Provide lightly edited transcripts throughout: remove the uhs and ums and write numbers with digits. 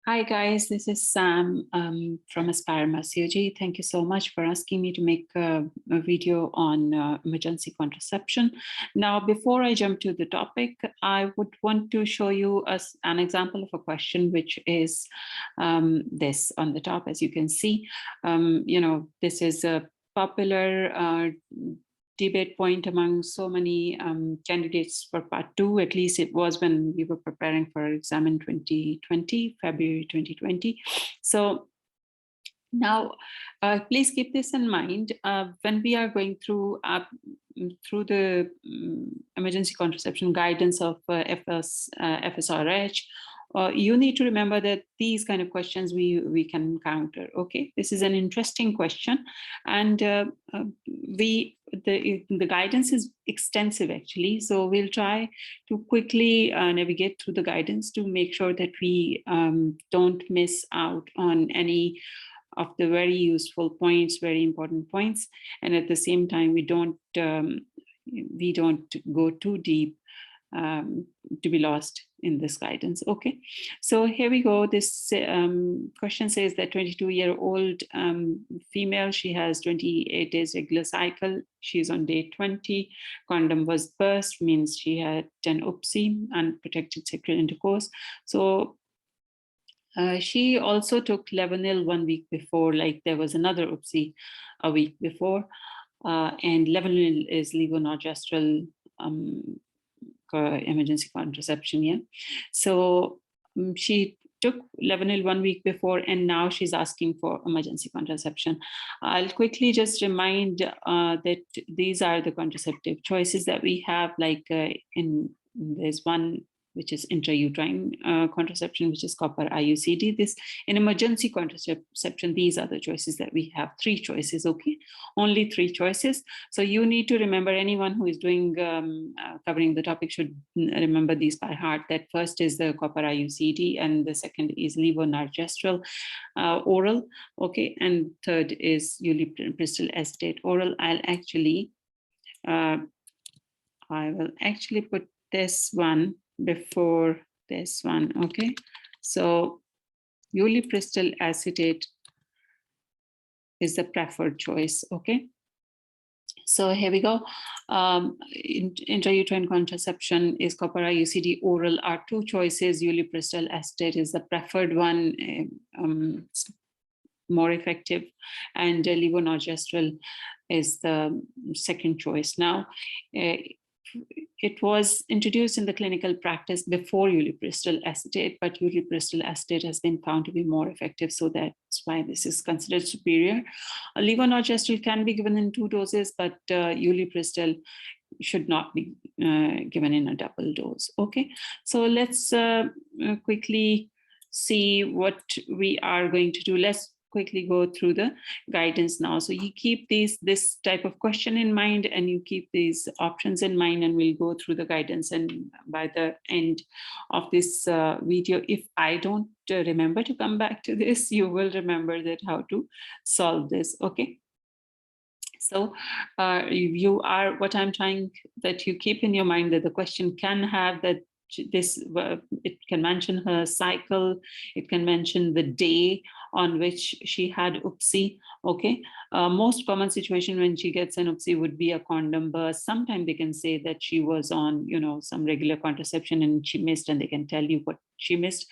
Hi guys, this is Sam from Aspire.MRCOG. Thank you so much for asking me to make a video on emergency contraception. Now, before I jump to the topic, I would want to show you an example of a question, which is this on the top, as you can see. This is a popular debate point among so many candidates for part 2. At least it was when we were preparing for our exam in 2020, February 2020. So now, please keep this in mind when we are going through the emergency contraception guidance of FSRH. You need to remember that these kind of questions we can encounter. Okay, this is an interesting question, and the guidance is extensive actually. So we'll try to quickly navigate through the guidance to make sure that we don't miss out on any of the very useful points, very important points, and at the same time we don't go too deep to be lost in this guidance. Okay, so here we go. This question says that 22-year-old female, she has 28 days regular cycle, she's on day 20, condom was burst, means she had an UPSI, unprotected sexual intercourse. So she also took Levanil 1 week before, like there was another UPSI a week before, and Levanil is levonorgestrel emergency contraception. Yeah, so she took Levanil 1 week before, and now she's asking for emergency contraception. I'll quickly just remind that these are the contraceptive choices that we have. Like there's one which is intrauterine contraception, which is copper IUCD. This in emergency contraception, these are the choices that we have. 3 choices, okay? Only 3 choices. So you need to remember, anyone who is doing covering the topic should remember these by heart. That first is the copper IUCD, and the second is levonorgestrel oral, okay? And third is ulipristal acetate oral. I will actually put this one before this one, okay? So ulipristal acetate is the preferred choice, okay? So here we go. Intrauterine contraception is copper IUCD oral are 2 choices. Ulipristal acetate is the preferred one, more effective, and levonorgestrel is the second choice. Now, it was introduced in the clinical practice before ulipristal acetate, but ulipristal acetate has been found to be more effective, so that's why this is considered superior. Levonorgestrel can be given in 2 doses, but ulipristal should not be given in a double dose. Okay, so let's quickly see what we are going to do. Let's quickly go through the guidance now. So you keep this type of question in mind, and you keep these options in mind, and we'll go through the guidance. And by the end of this video, if I don't remember to come back to this, you will remember that how to solve this. Okay. So what I'm trying that you keep in your mind, that the question can have that it can mention her cycle, it can mention the day on which she had UPSI. Okay, most common situation when she gets an UPSI would be a condom burst. Sometimes they can say that she was on, some regular contraception and she missed, and they can tell you what she missed.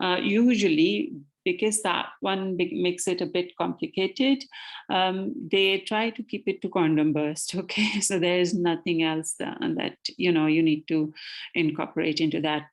Usually, because that one makes it a bit complicated, they try to keep it to condom burst. Okay, so there is nothing else that you need to incorporate into that,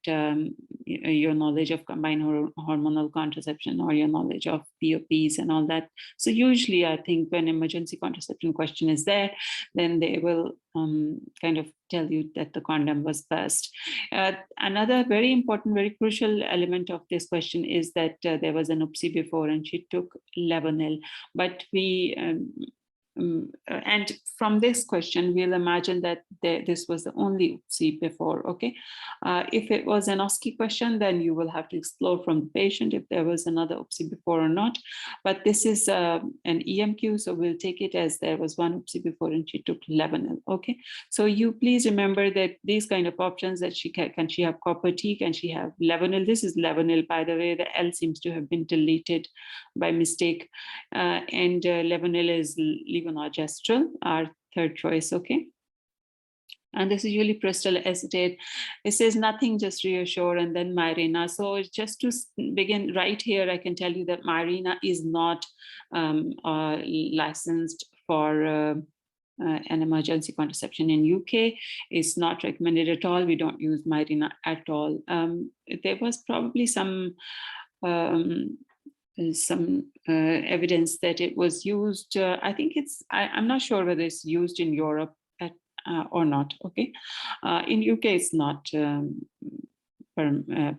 your knowledge of combined hormonal contraception or your knowledge of POPs and all that. So usually I think when emergency contraception question is there, then they will kind of tell you that the condom was burst. Another very important, very crucial element of this question is that there was an UPSI before and she took Levanil, but we and from this question, we'll imagine that this was the only OSCE before, okay? If it was an OSCE question, then you will have to explore from the patient if there was another OSCE before or not. But this is an EMQ, so we'll take it as there was one OSCE before and she took Levanil, okay? So you please remember that these kind of options, that can she have copper T, can she have Levanil? This is Levanil, by the way. The L seems to have been deleted by mistake. And Levanil is levonorgestrel, our third choice, okay? And this is ulipristal acetate. It says nothing, just Reassure, and then Mirena. So just to begin right here, I can tell you that Mirena is not licensed for an emergency contraception in UK. It's not recommended at all. We don't use Mirena at all. There was probably some evidence that it was used. I think I'm not sure whether it's used in Europe or not, okay? In UK, it's not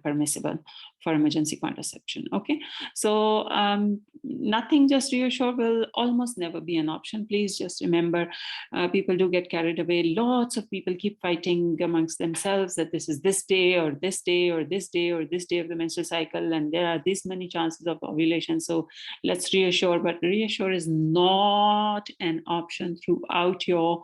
permissible for emergency contraception, okay? So nothing, just Reassure will almost never be an option. Please just remember, people do get carried away. Lots of people keep fighting amongst themselves that this is this day or this day or this day or this day of the menstrual cycle, and there are this many chances of ovulation. So let's Reassure, but Reassure is not an option throughout your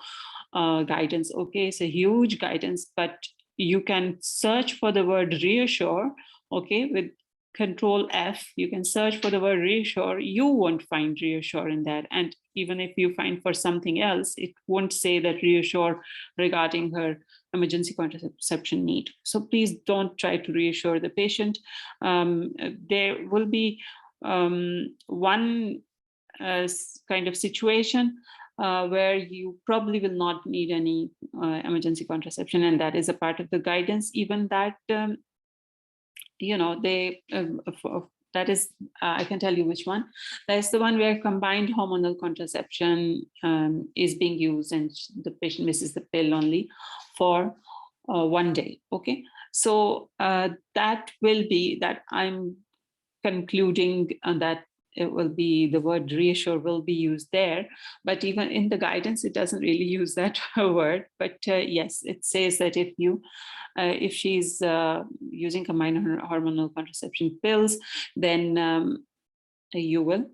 guidance, okay? It's a huge guidance, but you can search for the word Reassure, okay, with Control F, you can search for the word Reassure. You won't find Reassure in that. And even if you find for something else, it won't say that Reassure regarding her emergency contraception need. So please don't try to reassure the patient. There will be one kind of situation where you probably will not need any emergency contraception, and that is a part of the guidance. Even that, you know, that is, I can tell you which one. That is the one where combined hormonal contraception is being used, and the patient misses the pill only for 1 day. Okay, so that will be that I'm concluding that it will be the word Reassure will be used there, but even in the guidance, it doesn't really use that word. But yes, it says that if she's using combined hormonal contraception pills, then you will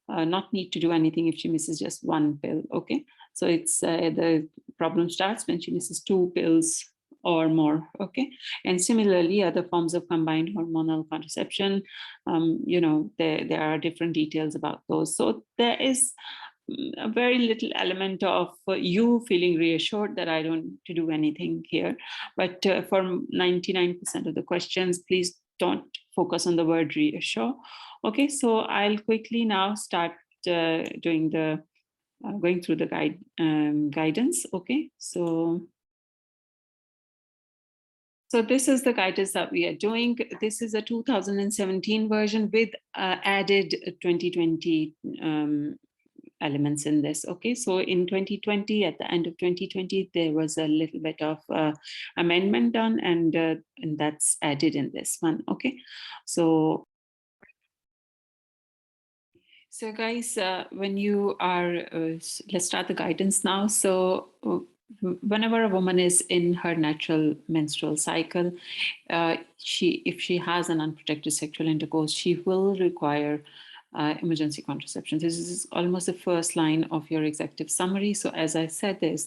not need to do anything if she misses just one pill. Okay, so it's the problem starts when she misses 2 pills or more, okay? And similarly, other forms of combined hormonal contraception, you know, there are different details about those. So there is a very little element of you feeling reassured that I don't need to do anything here. But for 99% of the questions, please don't focus on the word reassure. Okay, so I'll quickly now start going through the guidance, okay? So this is the guidance that we are doing. This is a 2017 version with added 2020 elements in this. Okay, so in 2020, at the end of 2020, there was a little bit of amendment done, and that's added in this one. Okay, so guys, when you are, let's start the guidance now. So whenever a woman is in her natural menstrual cycle, if she has an unprotected sexual intercourse, she will require emergency contraception. This is almost the first line of your executive summary. So as I said, they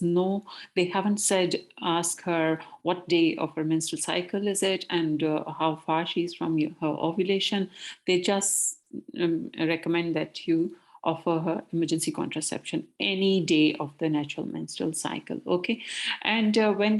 haven't said ask her what day of her menstrual cycle is it and how far she's from her ovulation. They just recommend that you offer her emergency contraception any day of the natural menstrual cycle. Okay, and when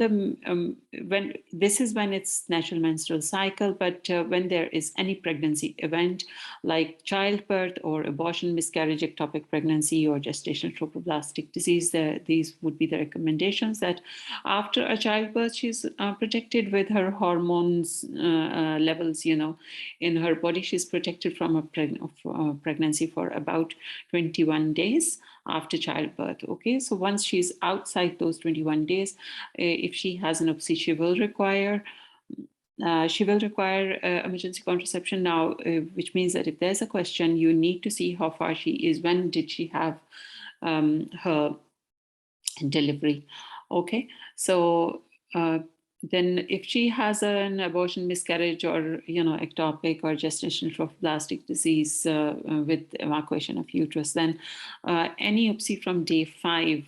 this is when it's natural menstrual cycle, but when there is any pregnancy event like childbirth or abortion, miscarriage, ectopic pregnancy, or gestational trophoblastic disease, these would be the recommendations. That after a childbirth, she's protected with her hormones levels, you know, in her body. She's protected from a pregnancy for about 21 days after childbirth. Okay, so once she's outside those 21 days, if she has an OSCE, she will require emergency contraception now, which means that if there's a question, you need to see how far she is. When did she have her delivery. Okay, so then if she has an abortion, miscarriage, or ectopic or gestational trophoblastic disease with evacuation of uterus, then any OSCE from day 5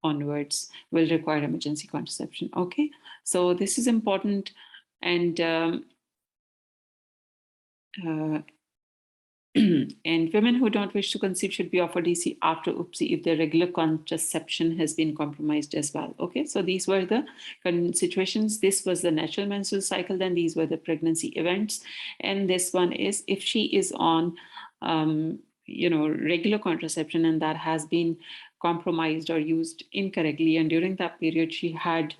onwards will require emergency contraception. Okay, so this is important. And and women who don't wish to conceive should be offered EC after OSCE if their regular contraception has been compromised as well. Okay, so these were the situations. This was the natural menstrual cycle, then these were the pregnancy events. And this one is if she is on regular contraception and that has been compromised or used incorrectly, and during that period she had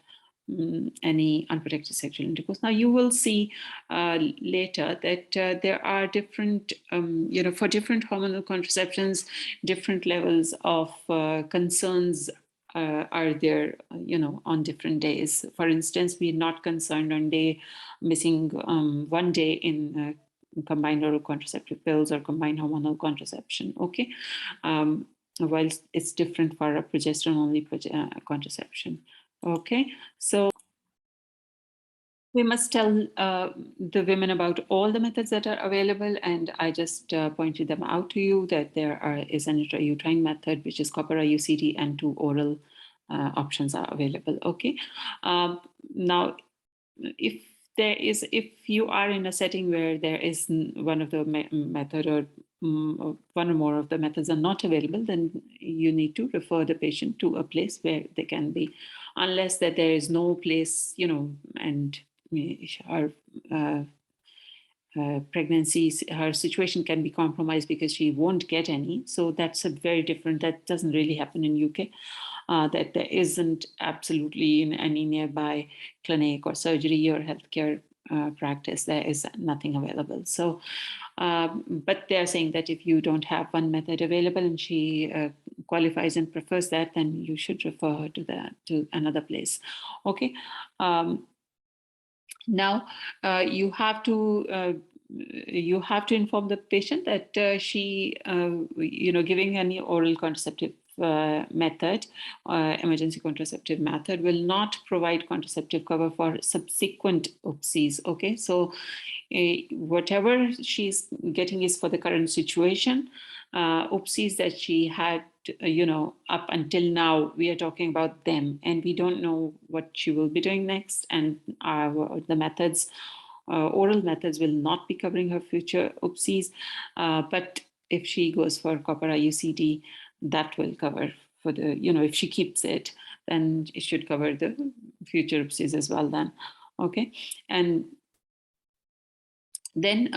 any unprotected sexual intercourse. Now you will see later that there are different, for different hormonal contraceptions, different levels of concerns are there, on different days. For instance, we're not concerned on missing 1 day in combined oral contraceptive pills or combined hormonal contraception. Okay, while it's different for a progesterone-only contraception. Okay, so we must tell the women about all the methods that are available, and I just pointed them out to you that there is an intrauterine method, which is copper IUCD, and 2 oral options are available. Okay, now if you are in a setting where there is one of the method or one or more of the methods are not available, then you need to refer the patient to a place where they can be, unless that there is no place, and her pregnancy, her situation can be compromised because she won't get any. So that's a very different, that doesn't really happen in UK. That there isn't absolutely in any nearby clinic or surgery or healthcare practice, there is nothing available. So, but they're saying that if you don't have one method available and she qualifies and prefers that, then you should refer her to another place. Okay. Now you have to inform the patient that she, giving any oral contraceptive method, emergency contraceptive method, will not provide contraceptive cover for subsequent OSCEs. Okay, so whatever she's getting is for the current situation. OSCEs that she had, up until now, we are talking about them, and we don't know what she will be doing next, and the methods, oral methods, will not be covering her future OSCEs. But if she goes for copper IUCD, that will cover for the, if she keeps it, then it should cover the future OSCEs as well then. Okay, and then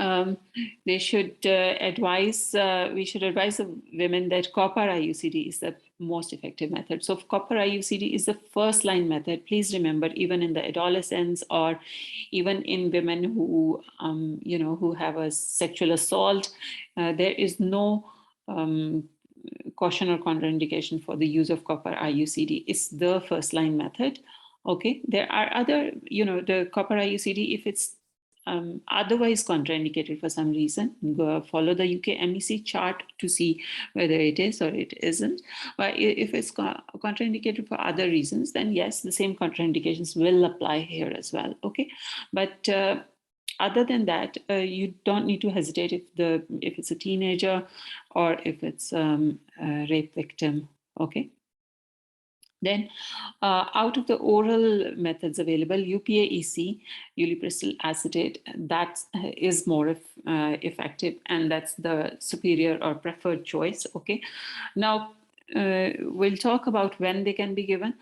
they should we should advise the women that copper IUCD is the most effective method. So copper IUCD is the first line method. Please remember, even in the adolescents or even in women who, who have a sexual assault, there is no caution or contraindication for the use of copper IUCD. It's the first line method. Okay, there are other, the copper IUCD, if it's otherwise contraindicated for some reason, follow the UK MEC chart to see whether it is or it isn't. But if it's contraindicated for other reasons, then yes, the same contraindications will apply here as well. Okay, but other than that, you don't need to hesitate if it's a teenager or if it's a rape victim. Okay. Then out of the oral methods available, UPA-EC, ulipristal acetate, that is more effective, and that's the superior or preferred choice. Okay. Now, we'll talk about when they can be given.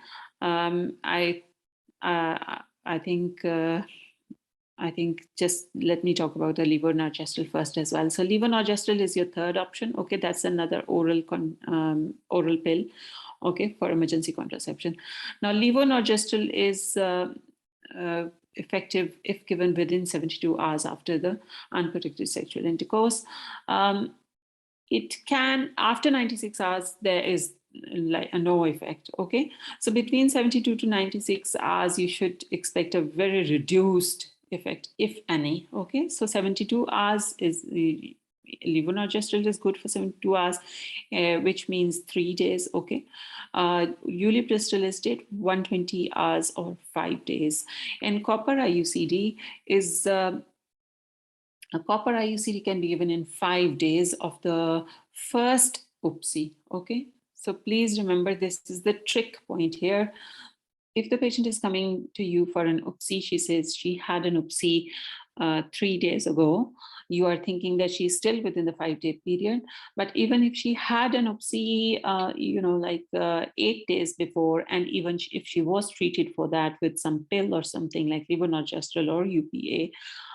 I think just let me talk about the levonorgestrel first as well. So levonorgestrel is your third option. Okay, that's another oral pill. Okay, for emergency contraception. Now, levonorgestrel is effective if given within 72 hours after the unprotected sexual intercourse. It can, after 96 hours, there is like a no effect. Okay, so between 72 to 96 hours, you should expect a very reduced effect, if any. Okay, so 72 hours is levonorgestrel is good for 72 hours, which means 3 days. Okay, ulipristal is 120 hours or 5 days, and copper IUCD is a copper IUCD can be given in 5 days of the first UPSI. Okay, so please remember, this is the trick point here. If the patient is coming to you for an UPSI, she says she had an UPSI 3 days ago, you are thinking that she's still within the 5-day period. But even if she had an UPSI, 8 days before, and even if she was treated for that with some pill or something like levonorgestrel or UPA,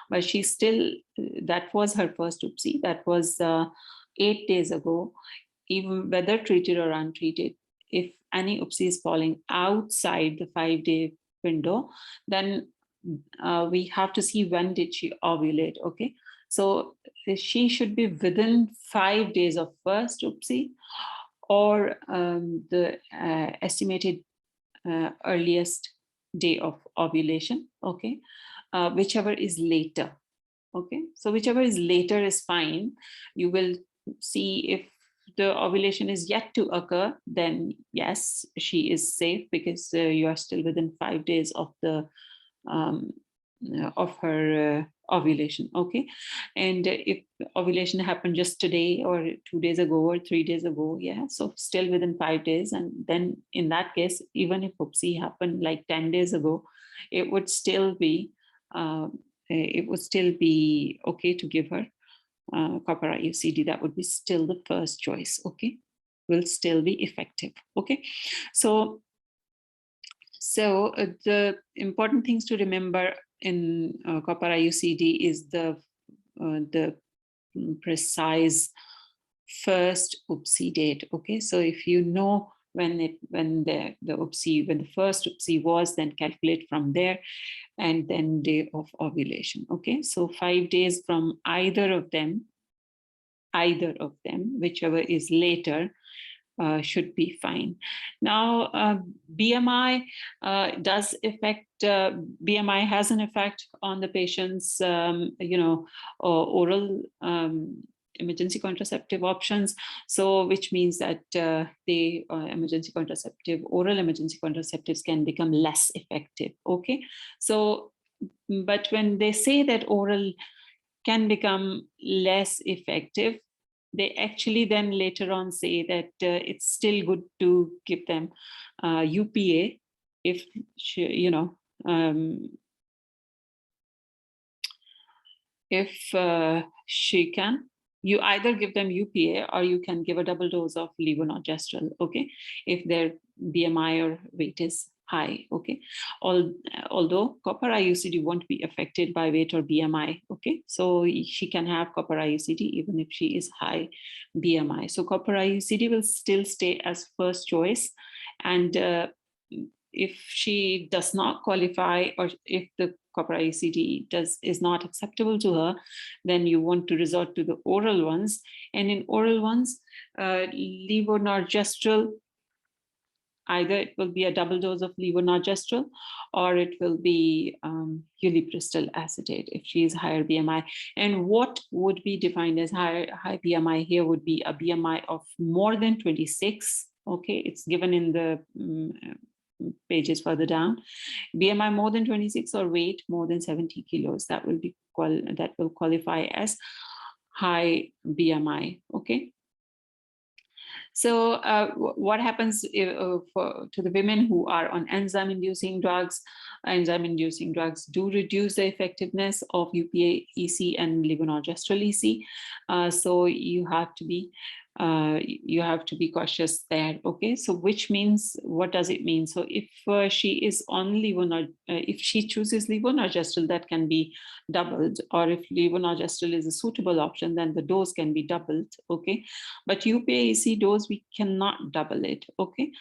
but she still, that was her first UPSI, that was 8 days ago, even whether treated or untreated, if any UPSI is falling outside the 5-day window, then we have to see when did she ovulate. Okay, so she should be within 5 days of first UPSI, or the estimated earliest day of ovulation. Okay, whichever is later. Okay, so whichever is later is fine. You will see if the ovulation is yet to occur, then yes, she is safe, because you are still within 5 days of the of her ovulation. Okay, and if ovulation happened just today or 2 days ago or 3 days ago, yeah, so still within 5 days, and then in that case, even if UPSI happened like 10 days ago, it would still be okay to give her copper IUCD. That would be still the first choice. Okay, will still be effective. Okay, so the important things to remember in copper IUCD is the precise first UPSI date. Okay, so if you know when the first UPSI was, then calculate from there, and then day of ovulation. Okay, so 5 days from either of them, whichever is later, should be fine. Now, BMI does affect, BMI has an effect on the patient's, oral emergency contraceptive options. So, which means that the oral emergency contraceptives can become less effective. Okay, so, but when they say that oral can become less effective, they actually then later on say that it's still good to give them UPA if she, if she can. You either give them UPA or you can give a double dose of levonorgestrel. Okay, if their BMI or weight is high. Okay, although copper IUCD won't be affected by weight or BMI. Okay, so she can have copper IUCD even if she is high BMI. So copper IUCD will still stay as first choice, and if she does not qualify, or if the copper IUCD is not acceptable to her, then you want to resort to the oral ones. And in oral ones, levonorgestrel, either it will be a double dose of levonorgestrel, or it will be ulipristal acetate if she is higher BMI. And what would be defined as high BMI here would be a BMI of more than 26. Okay, it's given in the pages further down. BMI more than 26 or weight more than 70 kilos. That will qualify as high BMI. Okay. So what happens to the women who are on enzyme-inducing drugs? Enzyme-inducing drugs do reduce the effectiveness of UPA EC and levonorgestrel EC. So you have to be cautious there. Okay, so which means, what does it mean? So if she is on if she chooses levonorgestrel, that can be doubled, or if levonorgestrel is a suitable option, then the dose can be doubled. Okay, but UPA EC dose, we cannot double it. Okay,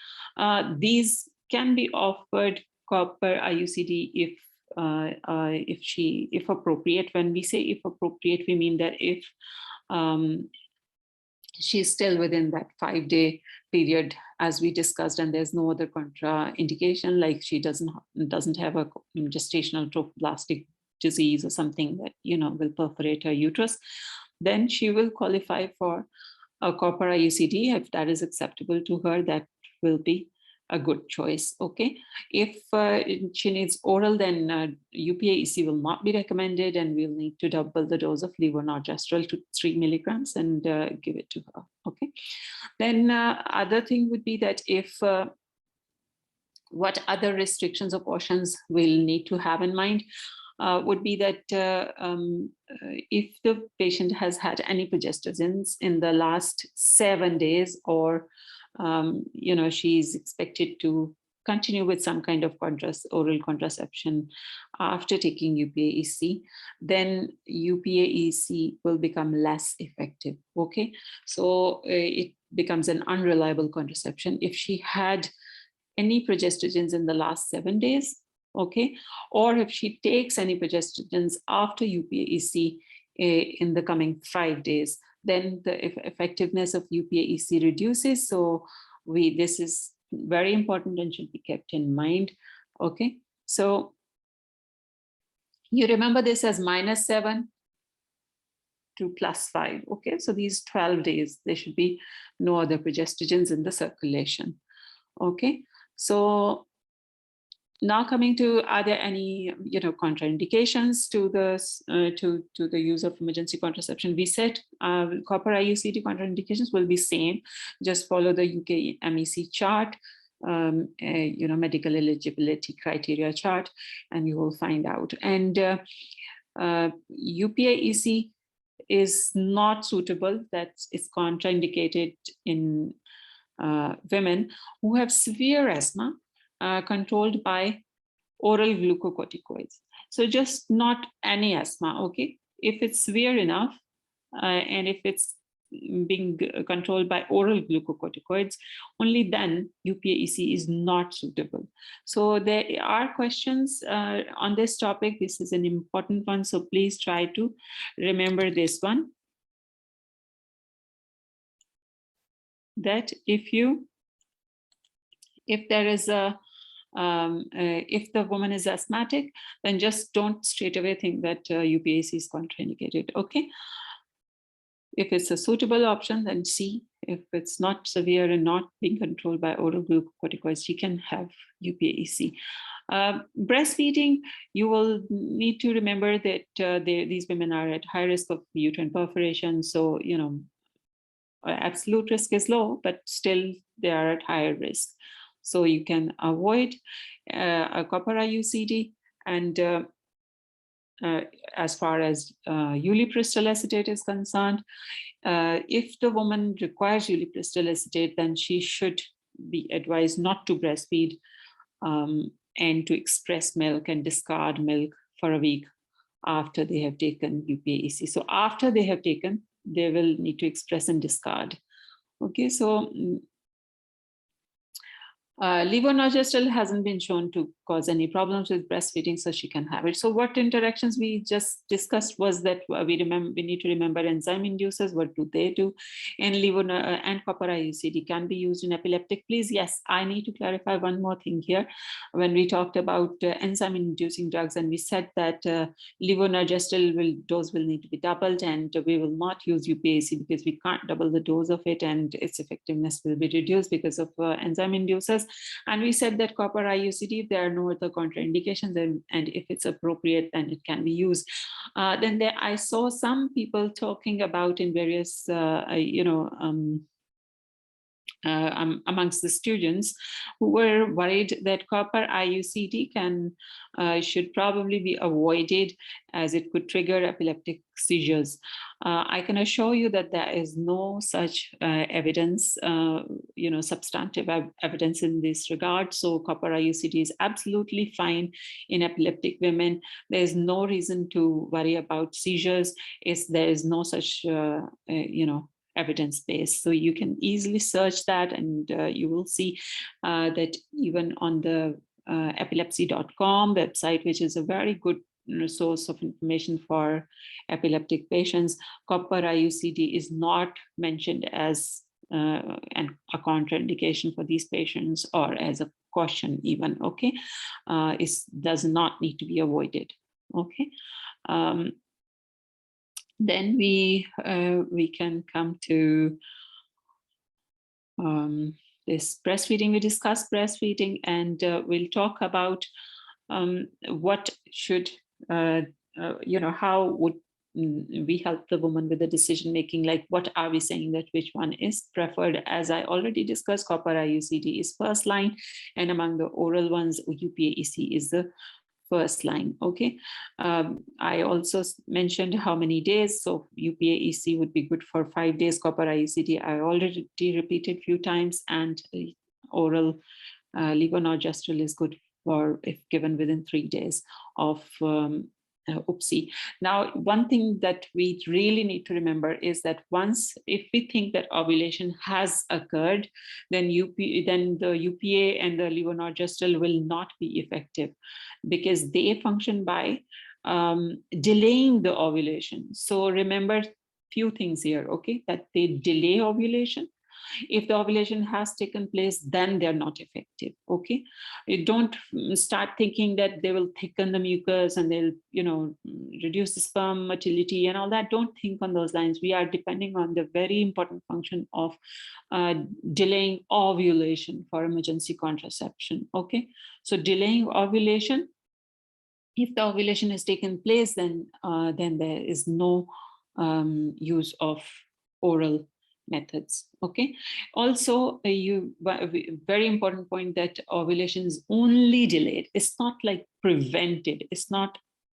these can be offered copper IUCD if appropriate. When we say if appropriate, we mean that if she's still within that 5-day period, as we discussed, and there's no other contraindication, like she doesn't have a gestational trophoblastic disease or something that will perforate her uterus. then she will qualify for a copper IUCD. If that is acceptable to her, that will be a good choice. Okay, if she needs oral, then UPA-EC will not be recommended, and we'll need to double the dose of levonorgestrel to 3 milligrams and give it to her. Okay, then other thing would be that if what other restrictions or cautions we'll need to have in mind would be that if the patient has had any progestogens in the last 7 days, or she's expected to continue with some kind of oral contraception after taking UPA-EC, then UPA-EC will become less effective. Okay, so it becomes an unreliable contraception if she had any progestogens in the last 7 days. Okay, or if she takes any progestogens after UPA-EC in the coming 5 days, then the effectiveness of UPA-EC reduces. So this is very important and should be kept in mind. Okay, so you remember this as -7 to +5. Okay, so these 12 days, there should be no other progestogens in the circulation. Okay, so now coming to, are there any contraindications to this to the use of emergency contraception? We said copper IUCD contraindications will be same. Just follow the UK MEC chart, medical eligibility criteria chart, and you will find out. And UPA-EC is not suitable. That is contraindicated in women who have severe asthma controlled by oral glucocorticoids. So just not any asthma, okay? If it's severe enough and if it's being controlled by oral glucocorticoids, only then UPA-EC is not suitable. So there are questions on this topic. This is an important one, so please try to remember this one. That if there is a if the woman is asthmatic, then just don't straight away think that UPA-EC is contraindicated. Okay, if it's a suitable option, then see. If it's not severe and not being controlled by oral glucocorticoids, she can have UPA-EC. Breastfeeding, you will need to remember that these women are at high risk of uterine perforation. So absolute risk is low, but still they are at higher risk. So you can avoid a copper IUCD. And as far as ulipristal acetate is concerned, if the woman requires ulipristal acetate, then she should be advised not to breastfeed and to express milk and discard milk for a week after they have taken UPA-EC. So after they have taken, they will need to express and discard. Okay, so levonorgestrel hasn't been shown to cause any problems with breastfeeding, so she can have it. So what interactions we just discussed was that we need to remember enzyme inducers. What do they do? And and copper IUCD can be used in epileptic. Please, yes, I need to clarify one more thing here. When we talked about enzyme inducing drugs, and we said that levonorgestrel dose will need to be doubled, and we will not use UPA-EC because we can't double the dose of it, and its effectiveness will be reduced because of enzyme inducers. And we said that copper IUCD, if there are no other contraindications, and if it's appropriate, then it can be used. Then I saw some people talking about in various, amongst the students who were worried that copper IUCD should probably be avoided as it could trigger epileptic seizures. I can assure you that there is no such evidence, substantive evidence in this regard. So copper IUCD is absolutely fine in epileptic women. There is no reason to worry about seizures. There is no such, evidence base. So you can easily search that, and you will see that even on the epilepsy.com website, which is a very good source of information for epileptic patients, copper IUCD is not mentioned as a contraindication for these patients or as a caution even. Okay, it does not need to be avoided. Okay. Then we can come to this breastfeeding. We discussed breastfeeding, and we'll talk about what should, how would we help the woman with the decision making, like what are we saying that which one is preferred. As I already discussed, copper IUCD is first line, and among the oral ones, UPA-EC is the first line. Okay. I also mentioned how many days. So UPA-EC would be good for 5 days. Copper IUCD I already repeated few times, and oral levonorgestrel is good for if given within 3 days of OSCE. Now, one thing that we really need to remember is that once, if we think that ovulation has occurred, then the UPA and the levonorgestrel will not be effective, because they function by delaying the ovulation. So remember few things here, okay, that they delay ovulation. If the ovulation has taken place, then they're not effective. Okay, you don't start thinking that they will thicken the mucus and they'll, reduce the sperm motility and all that. Don't think on those lines. We are depending on the very important function of delaying ovulation for emergency contraception. Okay, so delaying ovulation. If the ovulation has taken place, then there is no use of oral methods. Okay. Also, very important point that ovulation is only delayed. It's not like prevented. It's not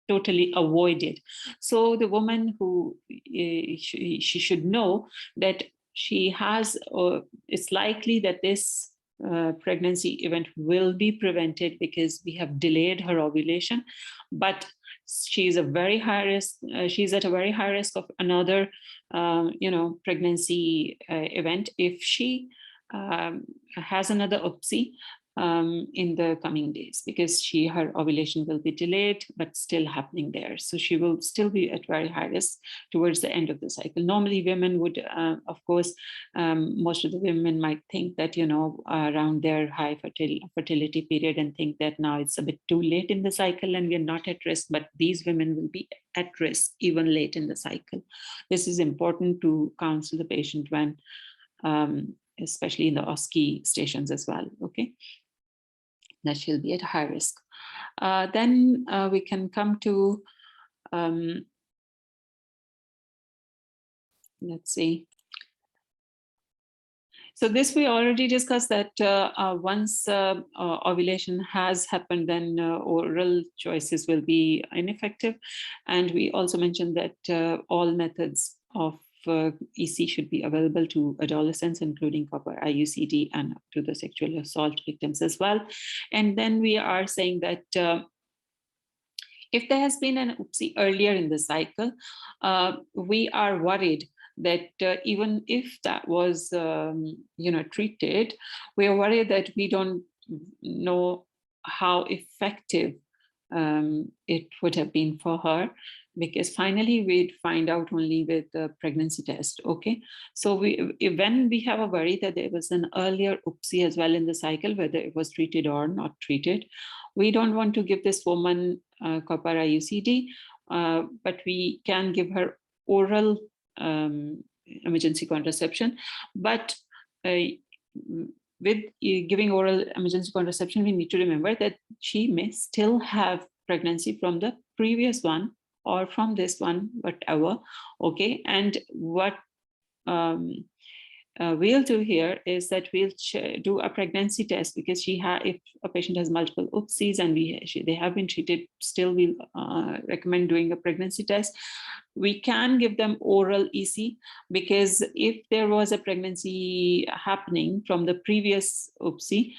totally avoided. So the woman who she should know that she has, it's likely that this pregnancy event will be prevented because we have delayed her ovulation, but she's a very high risk. She's at a very high risk of another, pregnancy event if she has another OSCE in the coming days, because her ovulation will be delayed but still happening there. So she will still be at very high risk towards the end of the cycle. Normally women would, of course, most of the women might think that, around their high fertility period, and think that now it's a bit too late in the cycle and we're not at risk, but these women will be at risk even late in the cycle. This is important to counsel the patient when, especially in the OSCE stations as well. Okay, that she'll be at high risk. Then we can come to, let's see. So this we already discussed, that once ovulation has happened, then oral choices will be ineffective. And we also mentioned that all methods of EC should be available to adolescents, including copper IUCD, and to the sexual assault victims as well. And then we are saying that if there has been an OSCE earlier in the cycle, we are worried that even if that was, treated, we are worried that we don't know how effective it would have been for her, because finally we'd find out only with the pregnancy test. Okay, so when we have a worry that there was an earlier OSCE as well in the cycle, whether it was treated or not treated, we don't want to give this woman copper IUCD, but we can give her oral emergency contraception. But with giving oral emergency contraception, we need to remember that she may still have pregnancy from the previous one or from this one, whatever. Okay, and what we'll do here is that we'll do a pregnancy test, because if a patient has multiple OSCEs and they have been treated, still we'll recommend doing a pregnancy test. We can give them oral EC, because if there was a pregnancy happening from the previous OSCE,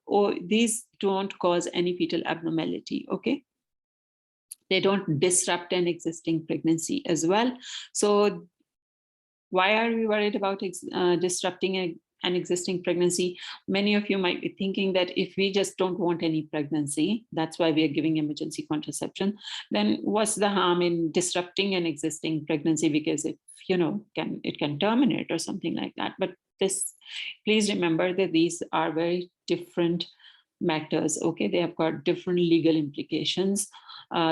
or these don't cause any fetal abnormality. Okay, they don't disrupt an existing pregnancy as well. So why are we worried about disrupting an existing pregnancy? Many of you might be thinking that if we just don't want any pregnancy, that's why we are giving emergency contraception, then what's the harm in disrupting an existing pregnancy, because it can terminate or something like that. But please remember that these are very different matters. Okay, they have got different legal implications.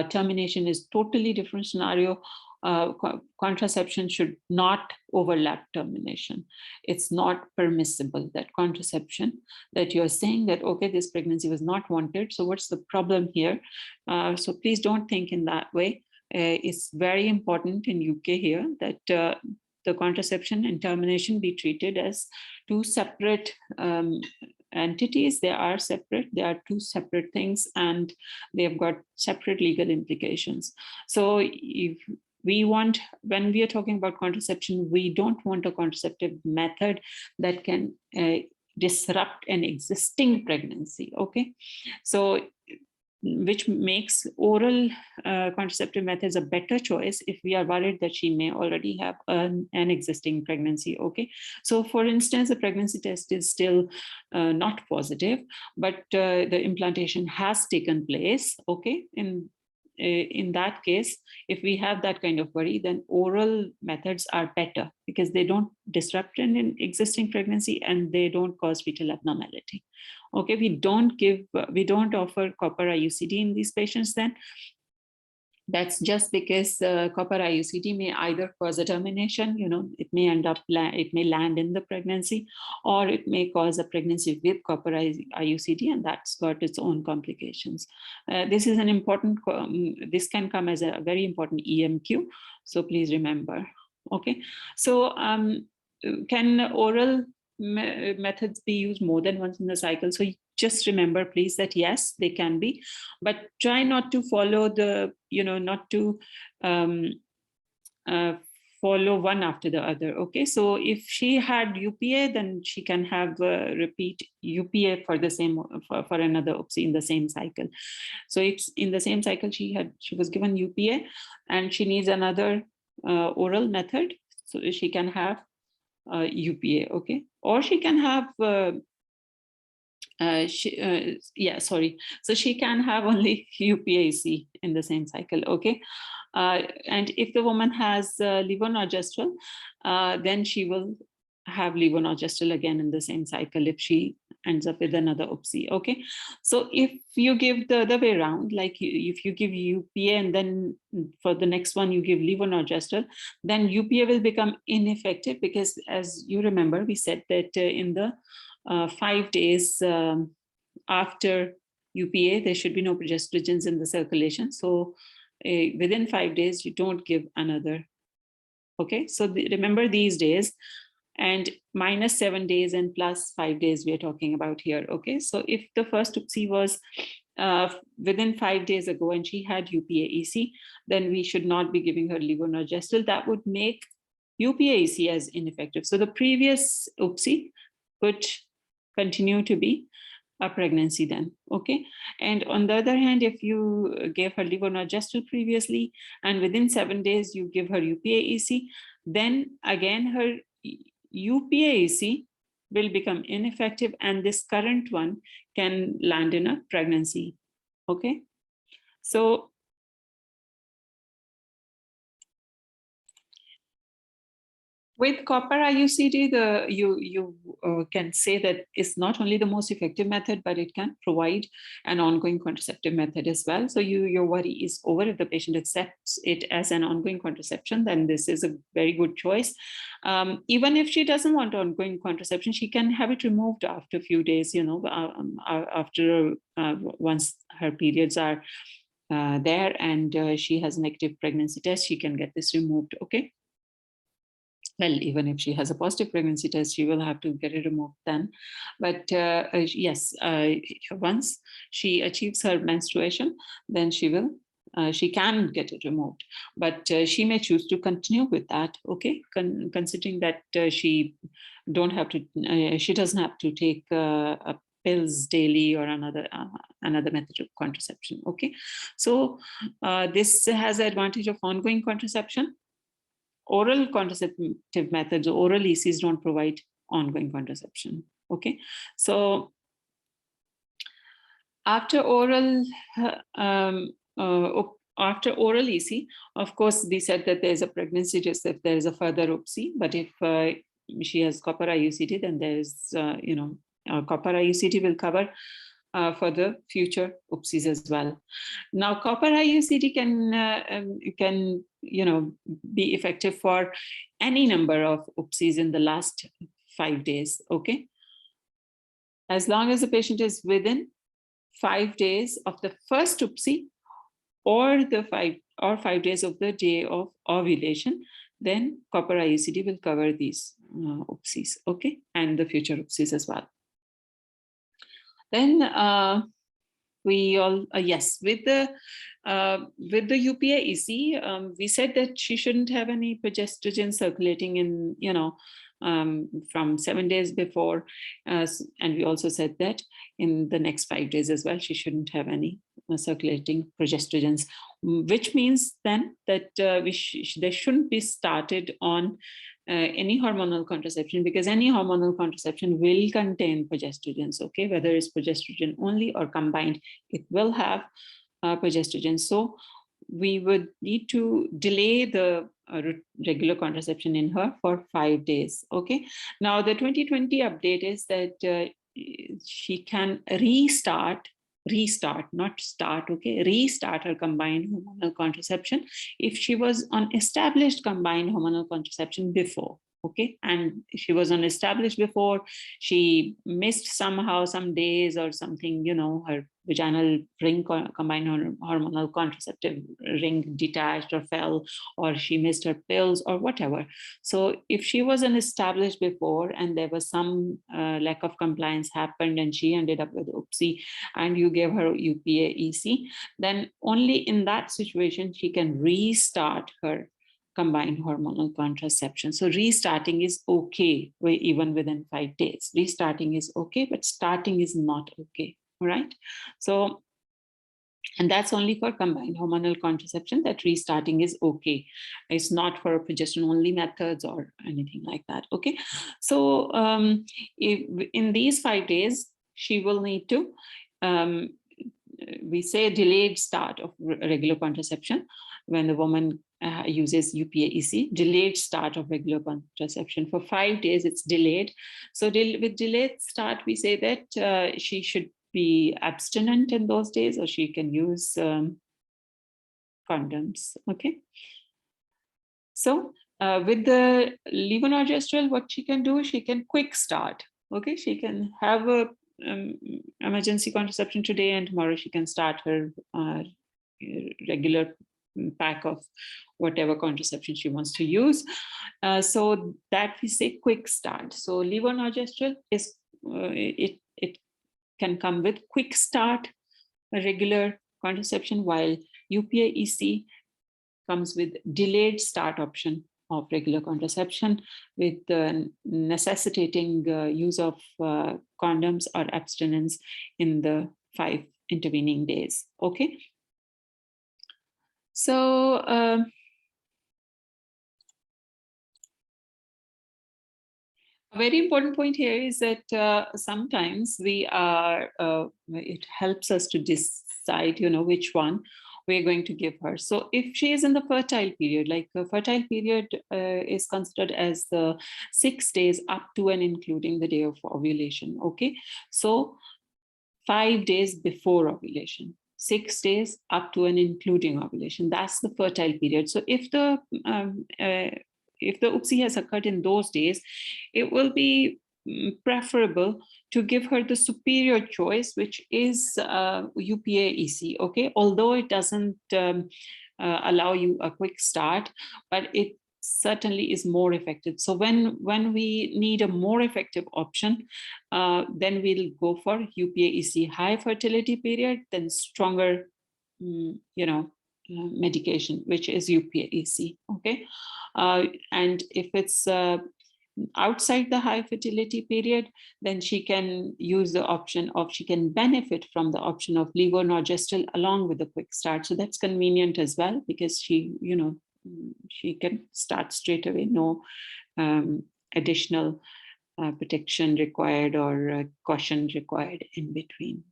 Termination is totally different scenario. contraception should not overlap termination. It's not permissible that contraception, that you're saying that, okay, this pregnancy was not wanted, so what's the problem here? So please don't think in that way. It's very important in UK here that the contraception and termination be treated as two separate entities. They are separate, they are two separate things, and they've got separate legal implications. So if we want, when we are talking about contraception, we don't want a contraceptive method that can disrupt an existing pregnancy, okay? So which makes oral contraceptive methods a better choice if we are worried that she may already have an existing pregnancy, okay? So for instance, the pregnancy test is still not positive, but the implantation has taken place, okay? In that case, if we have that kind of worry, then oral methods are better because they don't disrupt an existing pregnancy and they don't cause fetal abnormality. Okay, we don't offer copper IUCD in these patients then. That's just because copper IUCD may either cause a termination, it may it may land in the pregnancy, or it may cause a pregnancy with copper IUCD, and that's got its own complications. This is an important, this can come as a very important EMQ, so please remember. Okay, so can oral methods be used more than once in the cycle? So just remember, please, that yes, they can be, but try not to follow the, not to follow one after the other. Okay, so if she had UPA, then she can have repeat UPA for the same for another OSCE in the same cycle. So if in the same cycle she was given UPA and she needs another oral method, so she can have UPA, okay, or she can have so she can have only UPAC in the same cycle, okay. And if the woman has levonorgestrel, then she will have levonorgestrel again in the same cycle if she ends up with another OSCE, okay. So if you give the other way around, like if you give UPA and then for the next one you give levonorgestrel, then UPA will become ineffective because, as you remember, we said that in the 5 days after UPA, there should be no progestrogens in the circulation. So within 5 days, you don't give another. Okay, so remember these days, and minus 7 days and plus 5 days we are talking about here. Okay, so if the first OSCE was within 5 days ago and she had UPA-EC, then we should not be giving her levonorgestrel. That would make UPA-EC as ineffective. So the previous OSCE could continue to be a pregnancy then, okay? And on the other hand, if you gave her levonorgestrel previously and within 7 days you give her UPA-EC, then again her UPA-EC will become ineffective and this current one can land in a pregnancy, okay? So with copper IUCD, you can say that it's not only the most effective method, but it can provide an ongoing contraceptive method as well. So your worry is over. If the patient accepts it as an ongoing contraception, then this is a very good choice. Even if she doesn't want ongoing contraception, she can have it removed after a few days, after once her periods are there and she has a negative pregnancy test, she can get this removed, okay? Well, even if she has a positive pregnancy test, she will have to get it removed then. But yes, once she achieves her menstruation, then she can get it removed. But she may choose to continue with that, okay? Considering that she doesn't have to take pills daily or another method of contraception, okay? So this has the advantage of ongoing contraception. Oral contraceptive methods, oral ECs don't provide ongoing contraception, okay? So after oral EC, of course, we said that there's a pregnancy risk if there is a further OSCE, but if she has copper IUCD, then there's, copper IUCD will cover for the future OSCEs as well. Now, copper IUCD can be effective for any number of OSCEs in the last 5 days. Okay, as long as the patient is within 5 days of the first OSCE or the 5 days of the day of ovulation, then copper IUCD will cover these OSCEs. Okay, and the future OSCEs as well. Then we all yes, with the UPA-EC, we said that she shouldn't have any progestogen circulating in from 7 days before, and we also said that in the next 5 days as well, she shouldn't have any circulating progestogens, which means then that they shouldn't be started on any hormonal contraception, because any hormonal contraception will contain progestogens. Okay, whether it's progestogen only or combined, it will have progestogen. So we would need to delay the regular contraception in her for 5 days. Okay, now the 2020 update is that she can restart, not start, okay, restart her combined hormonal contraception if she was on established combined hormonal contraception before. Okay, and she was on established before, she missed somehow some days or something, her vaginal ring, combined hormonal contraceptive ring detached or fell, or she missed her pills or whatever. So if she was an established before and there was some lack of compliance happened and she ended up with OSCE and you gave her UPA-EC, then only in that situation she can restart her combined hormonal contraception. So restarting is okay, even within 5 days. Restarting is okay, but starting is not okay. All right. So, and that's only for combined hormonal contraception, that restarting is okay. It's not for progesterone only methods or anything like that. Okay. So if in these 5 days, she will need to, we say delayed start of regular contraception when the woman uses UPA-EC, delayed start of regular contraception. For 5 days, it's delayed. So with delayed start, we say that she should be abstinent in those days, or she can use condoms. Okay. So with the levonorgestrel, what she can do, she can quick start. Okay, she can have a emergency contraception today, and tomorrow she can start her regular pack of whatever contraception she wants to use. So that we say quick start. So levonorgestrel is it can come with quick start regular contraception, while UPA-EC comes with delayed start option of regular contraception, with necessitating use of condoms or abstinence in the 5 intervening days. Okay. So a very important point here is that sometimes we are, it helps us to decide, which one we're going to give her. So if she is in the fertile period, like the fertile period is considered as the 6 days up to and including the day of ovulation. Okay, so 5 days before ovulation, 6 days up to and including ovulation, that's the fertile period. So if the OSCE has occurred in those days, it will be preferable to give her the superior choice, which is UPA-EC. Okay, although it doesn't allow you a quick start, but it certainly is more effective. So when we need a more effective option, then we'll go for UPA-EC high fertility period, then stronger medication, which is UPA-EC. Okay, and if it's outside the high fertility period, then she can use the option of, she can benefit from the option of levonorgestrel along with the quick start. So that's convenient as well, because she can start straight away, no additional protection required or caution required in between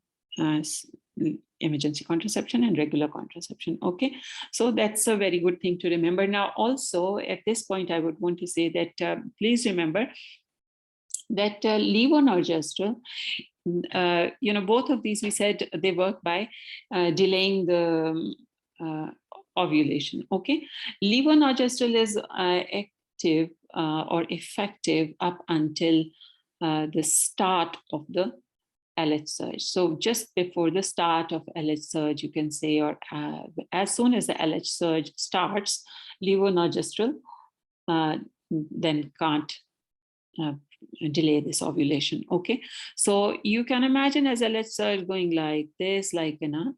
emergency contraception and regular contraception. Okay, so that's a very good thing to remember. Now, also at this point, I would want to say that please remember that levonorgestrel both of these, we said they work by delaying the ovulation. Okay, levonorgestrel is active or effective up until the start of the LH surge. So just before the start of LH surge, you can say, or as soon as the LH surge starts, levonorgestrel then can't delay this ovulation. Okay, so you can imagine as LH surge going like this, like in a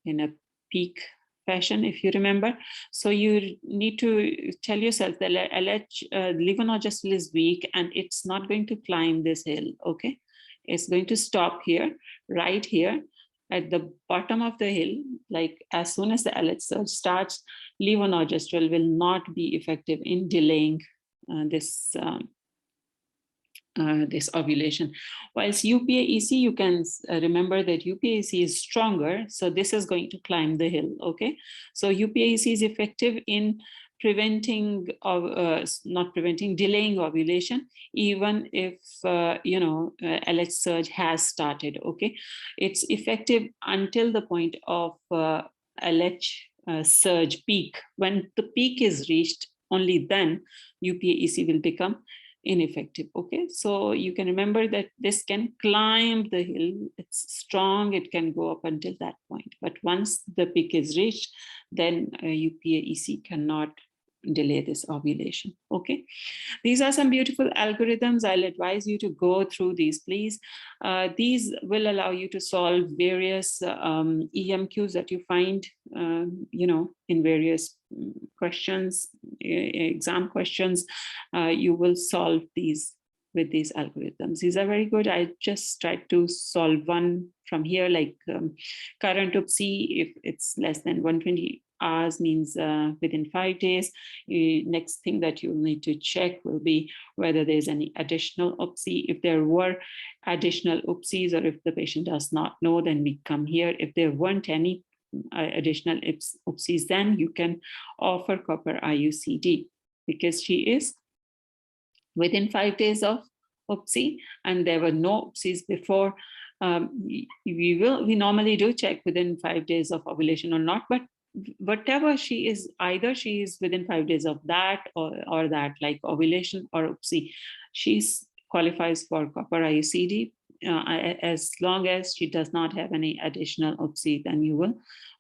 in a peak fashion, if you remember. So you need to tell yourself that levonorgestrel is weak and it's not going to climb this hill. Okay, it's going to stop here, right here at the bottom of the hill. Like as soon as the LH surge starts, levonorgestrel will not be effective in delaying this ovulation. Whilst UPA-EC, you can remember that UPA-EC is stronger, so this is going to climb the hill. Okay, so UPA-EC is effective in preventing delaying ovulation, even if LH surge has started. Okay, it's effective until the point of LH surge peak. When the peak is reached, only then UPA-EC will become ineffective. Okay, so you can remember that this can climb the hill. It's strong, it can go up until that point, but once the peak is reached, then UPA-EC cannot delay this ovulation. Okay, these are some beautiful algorithms. I'll advise you to go through these, please. These will allow you to solve various EMQs that you find in various questions, exam questions. You will solve these with these algorithms. These are very good. I just tried to solve one from here, like current UPSI, if it's less than 120 hours, means within 5 days. Next thing that you'll need to check will be whether there's any additional UPSI. If there were additional UPSIs, or if the patient does not know, then we come here. If there weren't any additional UPSIs, then you can offer copper IUCD, because she is within 5 days of UPSI and there were no UPSIs before. We normally do check within 5 days of ovulation or not, but whatever she is, either she is within 5 days of that or that, like ovulation or UPSI, she qualifies for copper IUCD. As long as she does not have any additional UPSI, then you will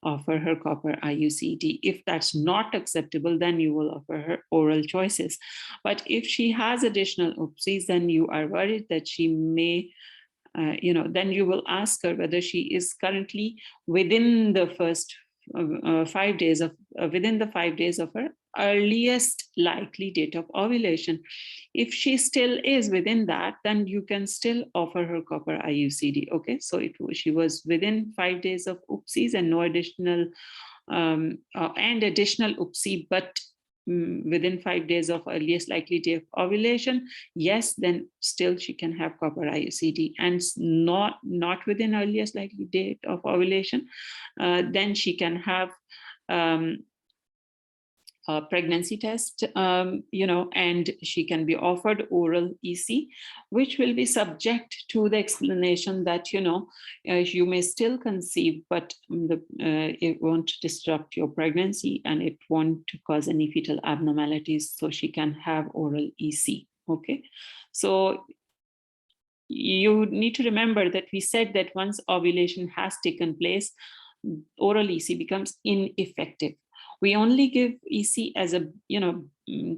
offer her copper IUCD. If that's not acceptable, then you will offer her oral choices. But if she has additional UPSIs, then you are worried that she may then you will ask her whether she is currently within the first 5 days of within the 5 days of her earliest likely date of ovulation. If she still is within that, then you can still offer her copper IUCD. Okay, so she was within 5 days of UPSIs and no additional and additional UPSI, but within 5 days of earliest likely date of ovulation, yes, then still she can have copper IUCD. And not within earliest likely date of ovulation, then she can have a pregnancy test, and she can be offered oral EC, which will be subject to the explanation that, you may still conceive, but it won't disrupt your pregnancy and it won't cause any fetal abnormalities, so she can have oral EC. Okay, so you need to remember that we said that once ovulation has taken place, oral EC becomes ineffective. We only give EC as a,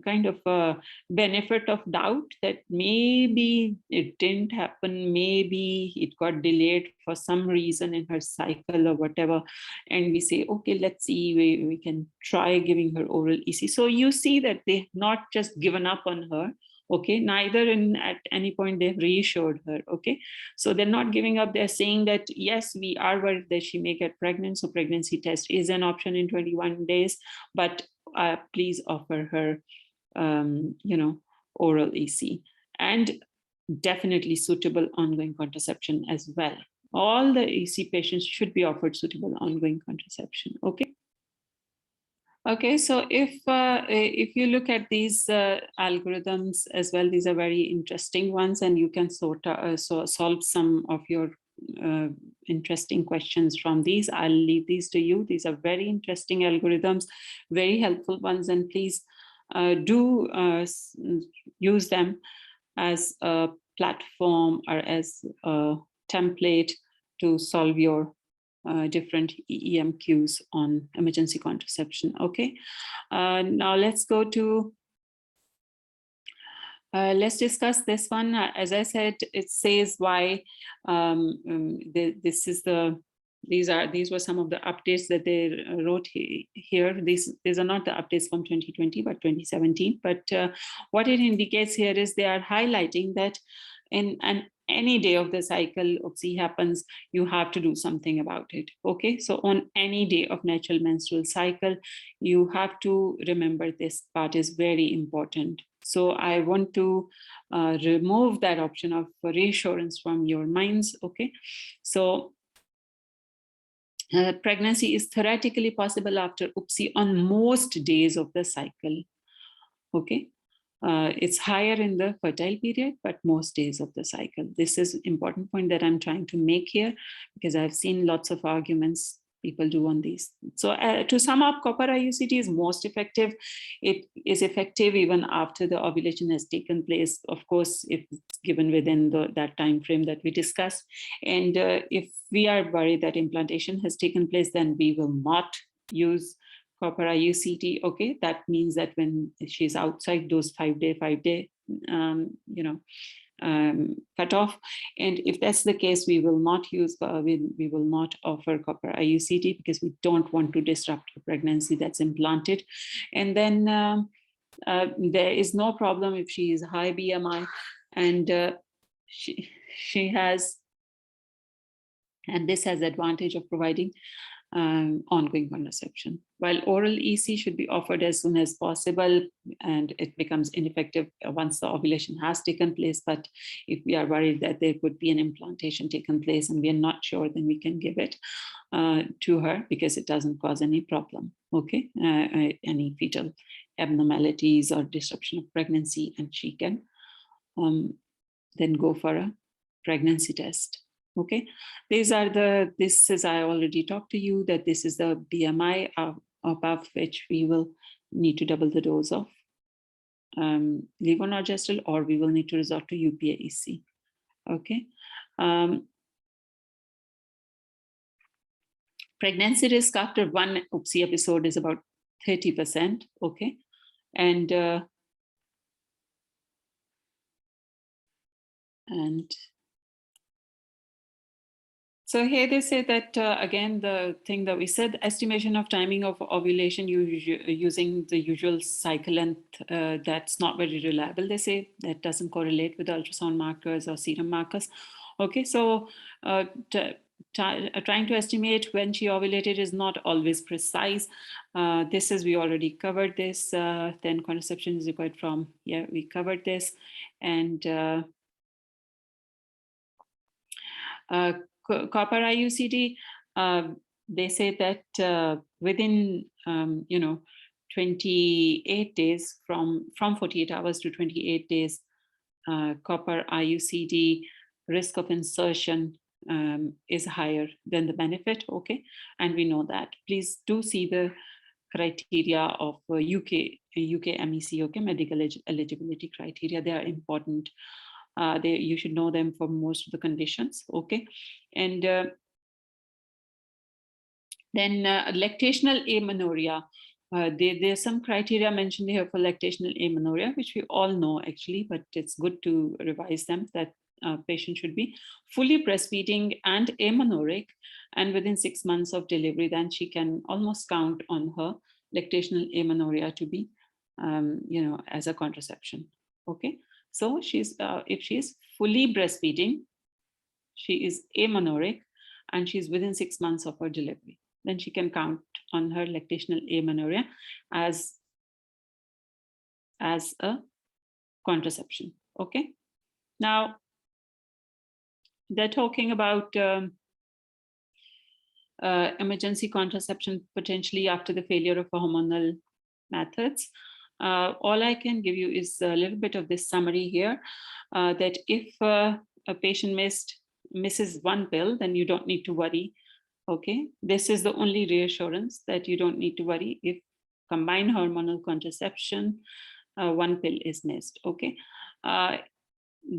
kind of a benefit of doubt that maybe it didn't happen, maybe it got delayed for some reason in her cycle or whatever. And we say, okay, let's see, we can try giving her oral EC. So you see that they've not just given up on her. Okay, neither at any point they've reassured her. Okay, so they're not giving up. They're saying that, yes, we are worried that she may get pregnant, so pregnancy test is an option in 21 days, but please offer her, oral EC, and definitely suitable ongoing contraception as well. All the EC patients should be offered suitable ongoing contraception. Okay. Okay, so if you look at these algorithms as well, these are very interesting ones, and you can solve some of your interesting questions from these. I'll leave these to you. These are very interesting algorithms, very helpful ones, and please do use them as a platform or as a template to solve your different EMQs on emergency contraception. Okay, now let's go to, let's discuss this one. As I said, it says why this is the, these were some of the updates that they wrote here. These are not the updates from 2020, but 2017. But what it indicates here is they are highlighting that in any day of the cycle OSCE happens, you have to do something about it. Okay, so on any day of natural menstrual cycle, you have to remember this part is very important. So I want to remove that option of reassurance from your minds. Okay, so pregnancy is theoretically possible after OSCE on most days of the cycle. Okay, it's higher in the fertile period, but most days of the cycle. This is an important point that I'm trying to make here, because I've seen lots of arguments people do on these. So to sum up, copper IUCD is most effective. It is effective even after the ovulation has taken place, of course, if it's given within that time frame that we discussed. And if we are worried that implantation has taken place, then we will not use copper IUCD. Okay, that means that when she's outside those 5 day cutoff, and if that's the case, we will not use we will not offer copper IUCD, because we don't want to disrupt a pregnancy that's implanted. And then there is no problem if she is high BMI and she has, and this has the advantage of providing ongoing contraception. While oral EC should be offered as soon as possible, and it becomes ineffective once the ovulation has taken place. But if we are worried that there could be an implantation taken place and we are not sure, then we can give it to her, because it doesn't cause any problem. Okay, any fetal abnormalities or disruption of pregnancy, and she can then go for a pregnancy test. Okay, these are this is, I already talked to you that this is the BMI above which we will need to double the dose of levonorgestrel, or we will need to resort to UPA-EC. Okay. Pregnancy risk after one OSCE episode is about 30%. Okay, and so here they say that, again, the thing that we said, estimation of timing of ovulation using the usual cycle length, that's not very reliable. They say that doesn't correlate with ultrasound markers or serum markers. Okay, so trying to estimate when she ovulated is not always precise. This is, we already covered this. Then contraception is required from, yeah, we covered this. And copper IUCD, they say that within 28 days, from 48 hours to 28 days, copper IUCD risk of insertion is higher than the benefit. Okay, and we know that. Please do see the criteria of UK MEC, okay, medical eligibility criteria. They are important. You should know them for most of the conditions. Okay, and then lactational amenorrhea. There's some criteria mentioned here for lactational amenorrhea, which we all know actually, but it's good to revise them. That patient should be fully breastfeeding and amenorrheic, and within 6 months of delivery, then she can almost count on her lactational amenorrhea to be, as a contraception. Okay, so she's if she's fully breastfeeding, she is amenorrheic, and she's within 6 months of her delivery, then she can count on her lactational amenorrhea as a contraception. Okay, now they're talking about emergency contraception potentially after the failure of hormonal methods. All I can give you is a little bit of this summary here, that if a patient misses one pill, then you don't need to worry. Okay, this is the only reassurance, that you don't need to worry if combined hormonal contraception, one pill is missed. Okay,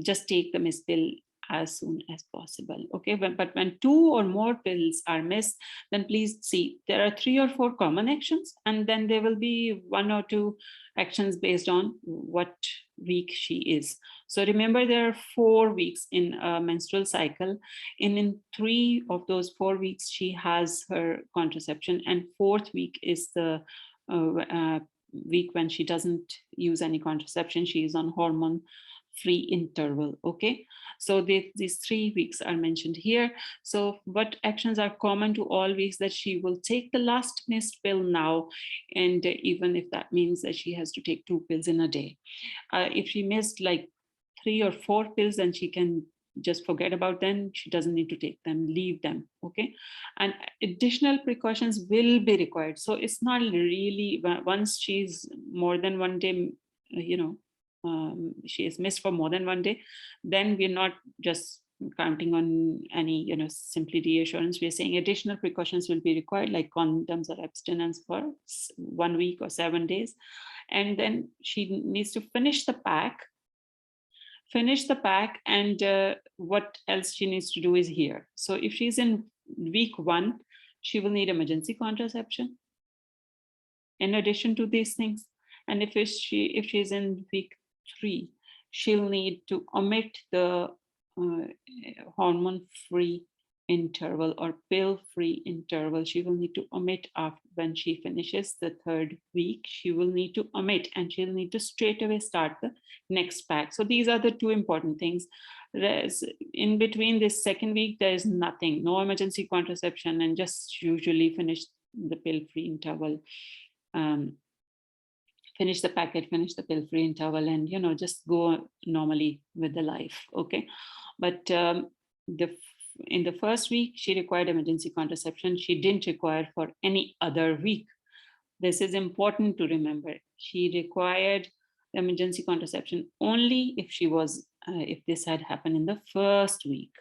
just take the missed pill as soon as possible. Okay, but when 2 or more pills are missed, then please see there are 3 or 4 common actions, and then there will be 1 or 2 actions based on what week she is. So remember, there are 4 weeks in a menstrual cycle, and in 3 of those 4 weeks she has her contraception, and 4th week is the week when she doesn't use any contraception. She is on hormone free interval. Okay, so these 3 weeks are mentioned here. So what actions are common to all weeks? That she will take the last missed pill now, and even if that means that she has to take 2 pills in a day. If she missed like 3 or 4 pills, then she can just forget about them. She doesn't need to take them, leave them. Okay, and additional precautions will be required. So it's not really, once she's more than one day, she is missed for more than one day, then we're not just counting on any, simply reassurance. We're saying additional precautions will be required, like condoms or abstinence for 1 week or 7 days. And then she needs to finish the pack, and what else she needs to do is here. So if she's in week 1, she will need emergency contraception in addition to these things. And if she's in week 3, she'll need to omit the hormone-free interval or pill-free interval. She will need to omit when she finishes the 3rd week. She will need to omit, and she'll need to straight away start the next pack. So these are the 2 important things. In between this 2nd week, there is nothing, no emergency contraception, and just usually finish the pill-free interval. Finish the packet, finish the pill-free interval, and just go normally with the life. Okay, but in the 1st week she required emergency contraception. She didn't require for any other week. This is important to remember. She required emergency contraception only if this had happened in the 1st week.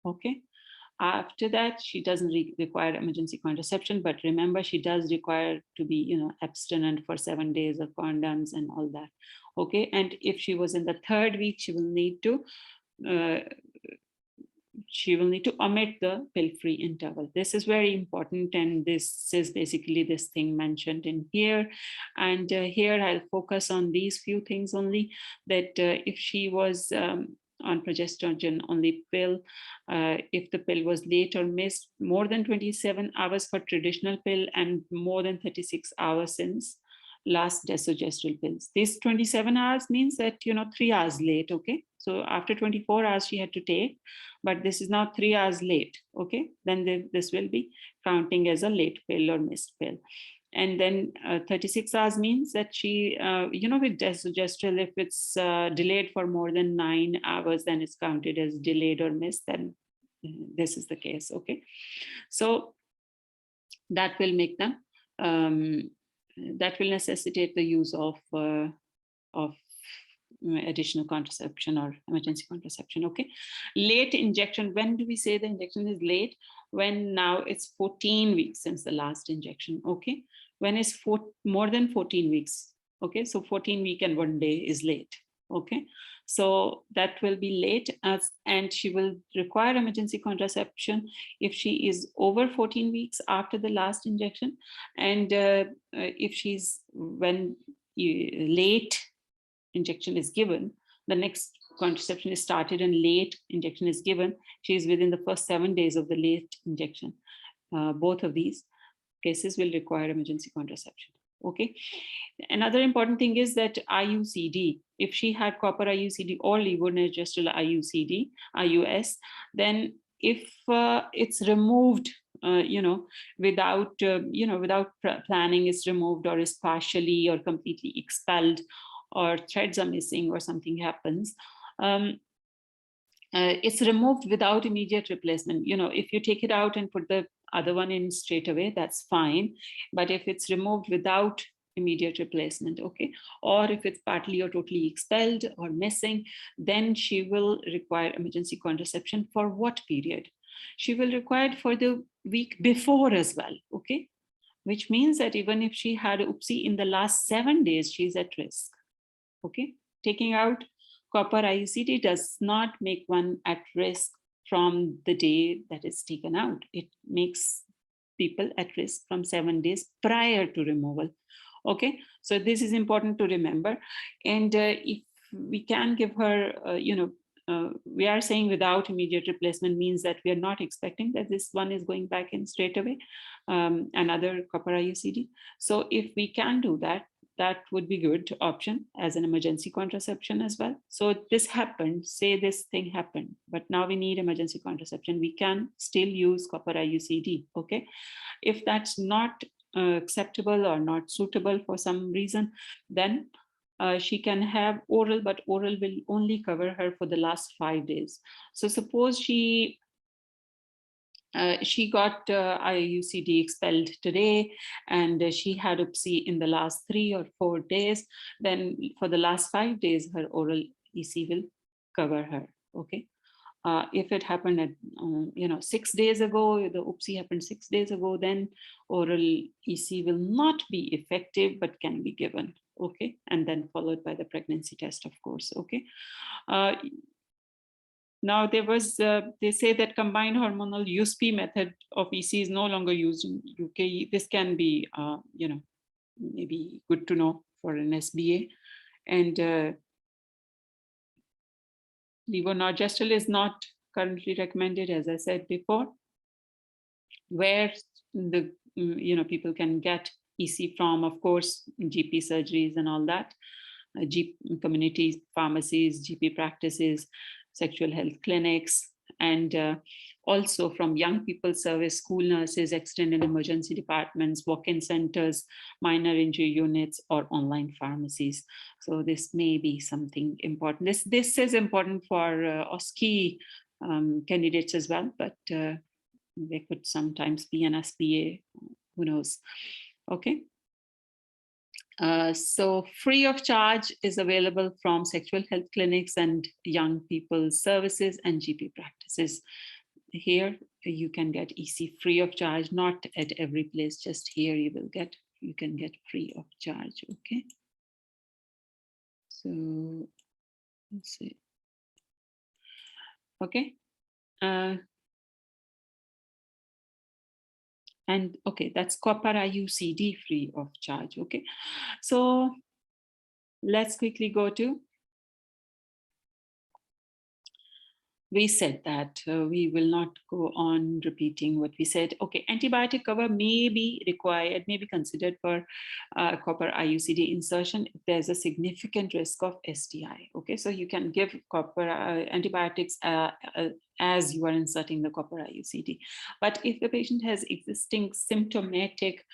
Okay. After that, she doesn't require emergency contraception, but remember, she does require to be, abstinent for 7 days of condoms and all that. Okay, and if she was in the 3rd week, she will need to omit the pill-free interval. This is very important, and this is basically this thing mentioned in here. And here I'll focus on these few things only. That if she was on progesterone only pill, if the pill was late or missed more than 27 hours for traditional pill and more than 36 hours since last desogestrel pills. This 27 hours means that 3 hours late. Okay, so after 24 hours she had to take, but this is now 3 hours late. Okay, then this will be counting as a late pill or missed pill. And then 36 hours means that she, with desogestrel, if it's delayed for more than 9 hours, then it's counted as delayed or missed. Then this is the case. Okay, so that will make them, that will necessitate the use of additional contraception or emergency contraception. Okay, late injection. When do we say the injection is late? When now it's 14 weeks since the last injection. Okay, when it's more than 14 weeks. Okay, so 14 weeks and 1 day is late. Okay, so that will be late, and she will require emergency contraception if she is over 14 weeks after the last injection, and if she's when late injection is given, the next contraception is started and late injection is given, she is within the first 7 days of the late injection. Both of these cases will require emergency contraception. Okay. Another important thing is that IUCD. If she had copper IUCD or levonorgestrel IUS, then if it's removed, without planning, is removed or is partially or completely expelled, or threads are missing or something happens, it's removed without immediate replacement. If you take it out and put the other one in straight away, that's fine. But if it's removed without immediate replacement, okay, or if it's partly or totally expelled or missing, then she will require emergency contraception. For what period? She will require it for the week before as well, okay, which means that even if she had UPSI in the last 7 days, she's at risk, okay. Taking out copper IUCD does not make one at risk from the day that it's taken out. It makes people at risk from 7 days prior to removal. Okay, so this is important to remember. And if we can give her, we are saying without immediate replacement means that we are not expecting that this one is going back in straight away, another copper IUCD. So if we can do that, that would be good option as an emergency contraception as well. So this happened, say this thing happened, but now we need emergency contraception. We can still use copper IUCD, okay? If that's not acceptable or not suitable for some reason, then she can have oral, but oral will only cover her for the last 5 days. So suppose she got IUCD expelled today, and she had UPSI in the last 3 or 4 days, then for the last 5 days, her oral EC will cover her, okay? If it happened at 6 days ago, the UPSI happened 6 days ago, then oral EC will not be effective, but can be given, okay? And then followed by the pregnancy test, of course, okay? Now there was, they say that combined hormonal USP method of EC is no longer used in UK. This can be, maybe good to know for an SBA. And levonorgestrel is not currently recommended, as I said before. Where the people can get EC from, of course, GP surgeries and all that, GP communities, pharmacies, GP practices, sexual health clinics, and also from young people service, school nurses, extended emergency departments, walk-in centers, minor injury units, or online pharmacies. So this may be something important. This is important for OSCE candidates as well, but there could sometimes be an SPA, who knows, okay? So free of charge is available from sexual health clinics and young people services and GP practices. Here you can get EC free of charge, not at every place, just here you can get free of charge, okay? So let's see. Okay. And okay, that's copper IUCD free of charge, okay? So let's quickly go to, we said that we will not go on repeating what we said. Okay, antibiotic cover may be required, may be considered for copper IUCD insertion if there's a significant risk of STI. Okay, so you can give copper antibiotics as you are inserting the copper IUCD. But if the patient has existing symptomatic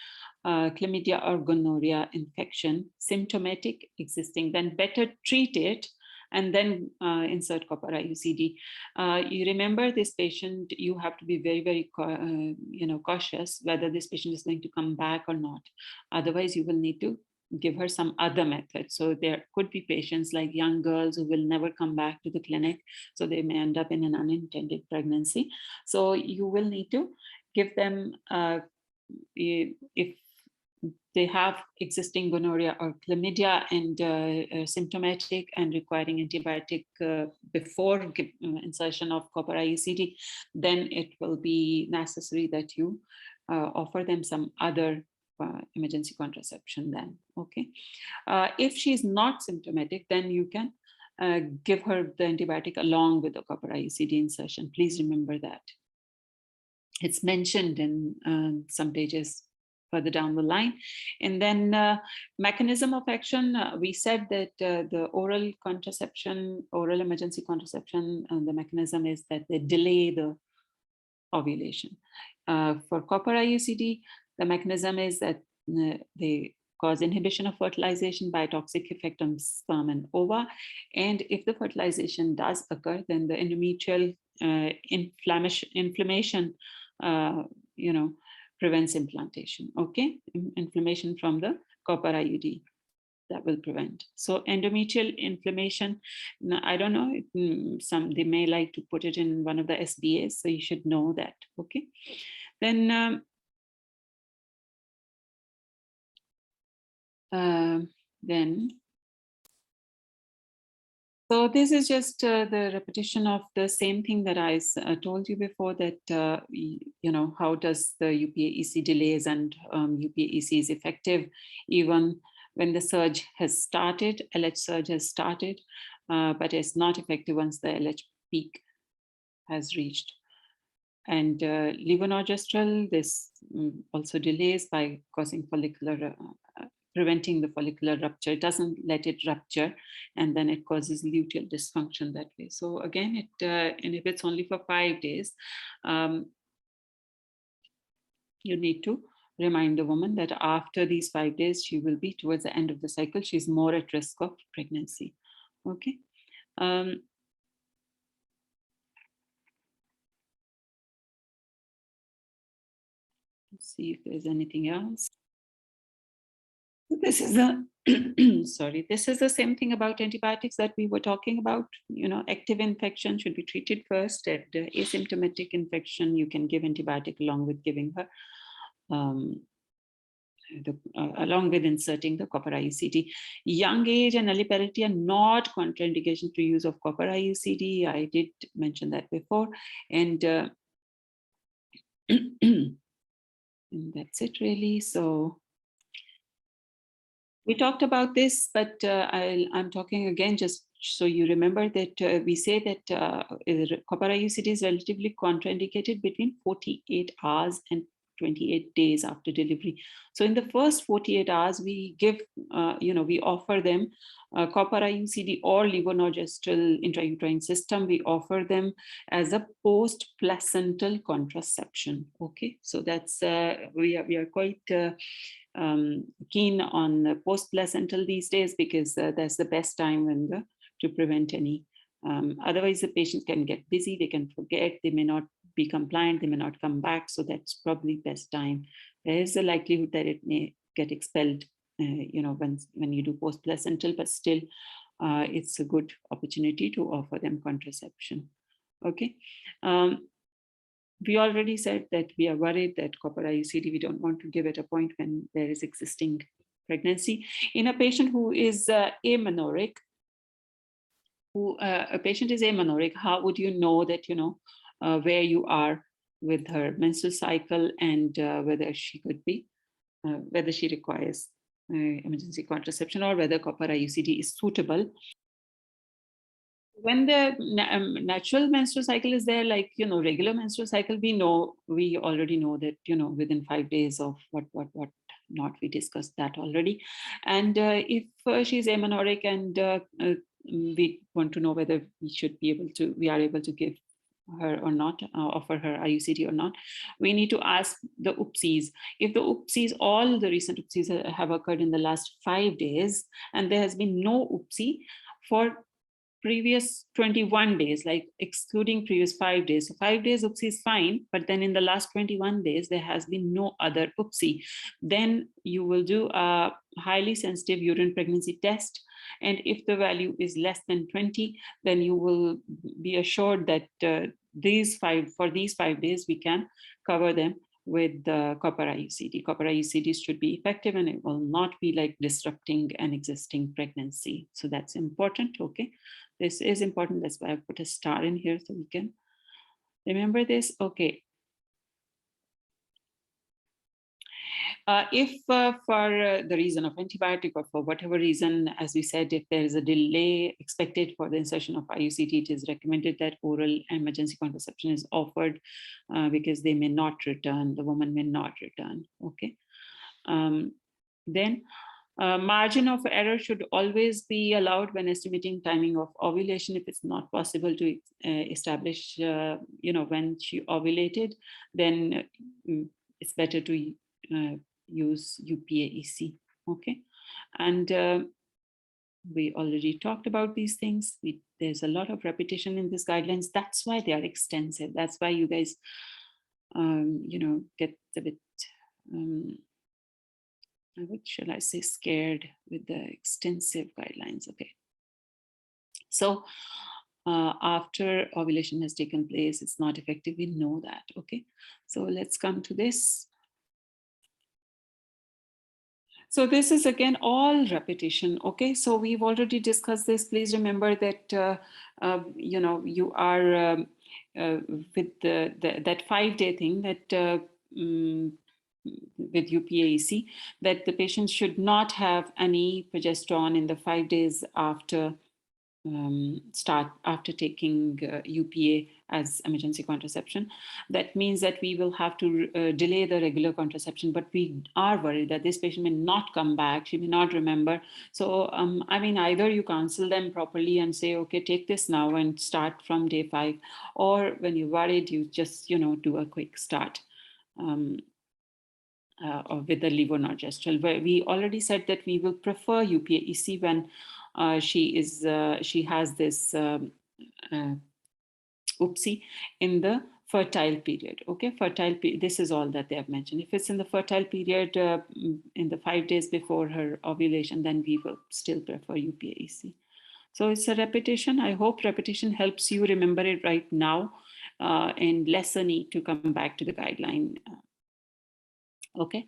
chlamydia or gonorrhea infection, symptomatic existing, then better treat it and then insert copper IUCD. You remember this patient, you have to be very, very cautious whether this patient is going to come back or not. Otherwise, you will need to give her some other method. So there could be patients like young girls who will never come back to the clinic. So they may end up in an unintended pregnancy. So you will need to give them, if they have existing gonorrhea or chlamydia and symptomatic and requiring antibiotic before insertion of copper IUCD, then it will be necessary that you offer them some other emergency contraception then, okay? If she's not symptomatic, then you can give her the antibiotic along with the copper IUCD insertion. Please remember that. It's mentioned in some pages further down the line. And then mechanism of action, we said that the oral contraception, oral emergency contraception, the mechanism is that they delay the ovulation. For copper IUCD, the mechanism is that they cause inhibition of fertilization by toxic effect on sperm and ova. And if the fertilization does occur, then the endometrial inflammation prevents implantation. Okay, inflammation from the copper IUD that will prevent. So endometrial inflammation, I don't know, they may like to put it in one of the SBAs, so you should know that. Okay, then so this is just the repetition of the same thing that I told you before, that, how does the UPA-EC delays and UPA-EC is effective even when the surge has started, LH surge has started, but it's not effective once the LH peak has reached. And levonorgestrel, this also delays by causing follicular preventing the follicular rupture. It doesn't let it rupture, and then it causes luteal dysfunction that way. So again, it inhibits only for 5 days. You need to remind the woman that after these 5 days, she will be towards the end of the cycle. She's more at risk of pregnancy. Okay. Let's see if there's anything else. This is sorry, this is the same thing about antibiotics that we were talking about. Active infection should be treated first. At asymptomatic infection, you can give antibiotic along with giving her, along with inserting the copper IUCD. Young age and nulliparity are not contraindications to use of copper IUCD. I did mention that before, and and that's it really. So we talked about this, but I'm talking again just so you remember that we say that copper IUCD is relatively contraindicated between 48 hours and 28 days after delivery. So in the first 48 hours, we give, we offer them copper IUCD or levonorgestrel intrauterine system. We offer them as a post-placental contraception. Okay, so that's we are quite keen on post-placental these days, because that's the best time to prevent any. Otherwise, the patient can get busy, they can forget, they may not be compliant, they may not come back. So that's probably best time. There is a likelihood that it may get expelled, when you do post-placental, but still it's a good opportunity to offer them contraception. Okay. We already said that we are worried that copper IUCD, we don't want to give at a point when there is existing pregnancy. In a patient who is amenorrheic, a patient is amenorrheic, how would you know that, where you are with her menstrual cycle, and whether she could be, whether she requires emergency contraception, or whether copper IUCD is suitable? When the natural menstrual cycle is there, like, regular menstrual cycle, we already know that, within 5 days of what not, we discussed that already. And if she's amenorrheic and we want to know whether we are able to give her or not, offer her IUCD or not, we need to ask the UPSIs. If the UPSIs, all the recent UPSIs have occurred in the last 5 days, and there has been no UPSI for previous 21 days, like excluding previous 5 days. So 5 days UPSI is fine, but then in the last 21 days, there has been no other UPSI. Then you will do a highly sensitive urine pregnancy test. And if the value is less than 20, then you will be assured that these 5 days, we can cover them with the copper IUCD. Copper IUCDs should be effective, and it will not be like disrupting an existing pregnancy. So that's important. Okay, this is important. That's why I put a star in here so we can remember this. Okay. If for the reason of antibiotic, or for whatever reason, as we said, if there is a delay expected for the insertion of IUCD, it is recommended that oral emergency contraception is offered, because they may not return, the woman may not return. Okay. Then margin of error should always be allowed when estimating timing of ovulation. If it's not possible to establish, when she ovulated, then it's better to use UPA-EC. Okay, and we already talked about these things. There's a lot of repetition in these guidelines. That's why they are extensive. That's why you guys get a bit, what shall I say, scared with the extensive guidelines. Okay. So after ovulation has taken place, it's not effective. We know that. Okay. So let's come to this. So this is again all repetition. Okay, so we've already discussed this. Please remember that you are with that 5-day thing that with UPAEC, that the patient should not have any progesterone in the 5 days after after taking UPA as emergency contraception. That means that we will have to delay the regular contraception, but we are worried that this patient may not come back, she may not remember. So I mean, either you counsel them properly and say, okay, take this now and start from day 5, or when you're worried, you just do a quick start with the levonorgestrel. Where we already said that we will prefer UPAEC when she has this OOPSI in the fertile period. Okay, this is all that they have mentioned. If it's in the fertile period in the 5 days before her ovulation, then we will still prefer UPAEC. So it's a repetition. I hope repetition helps you remember it right now and less a need to come back to the guideline. Okay.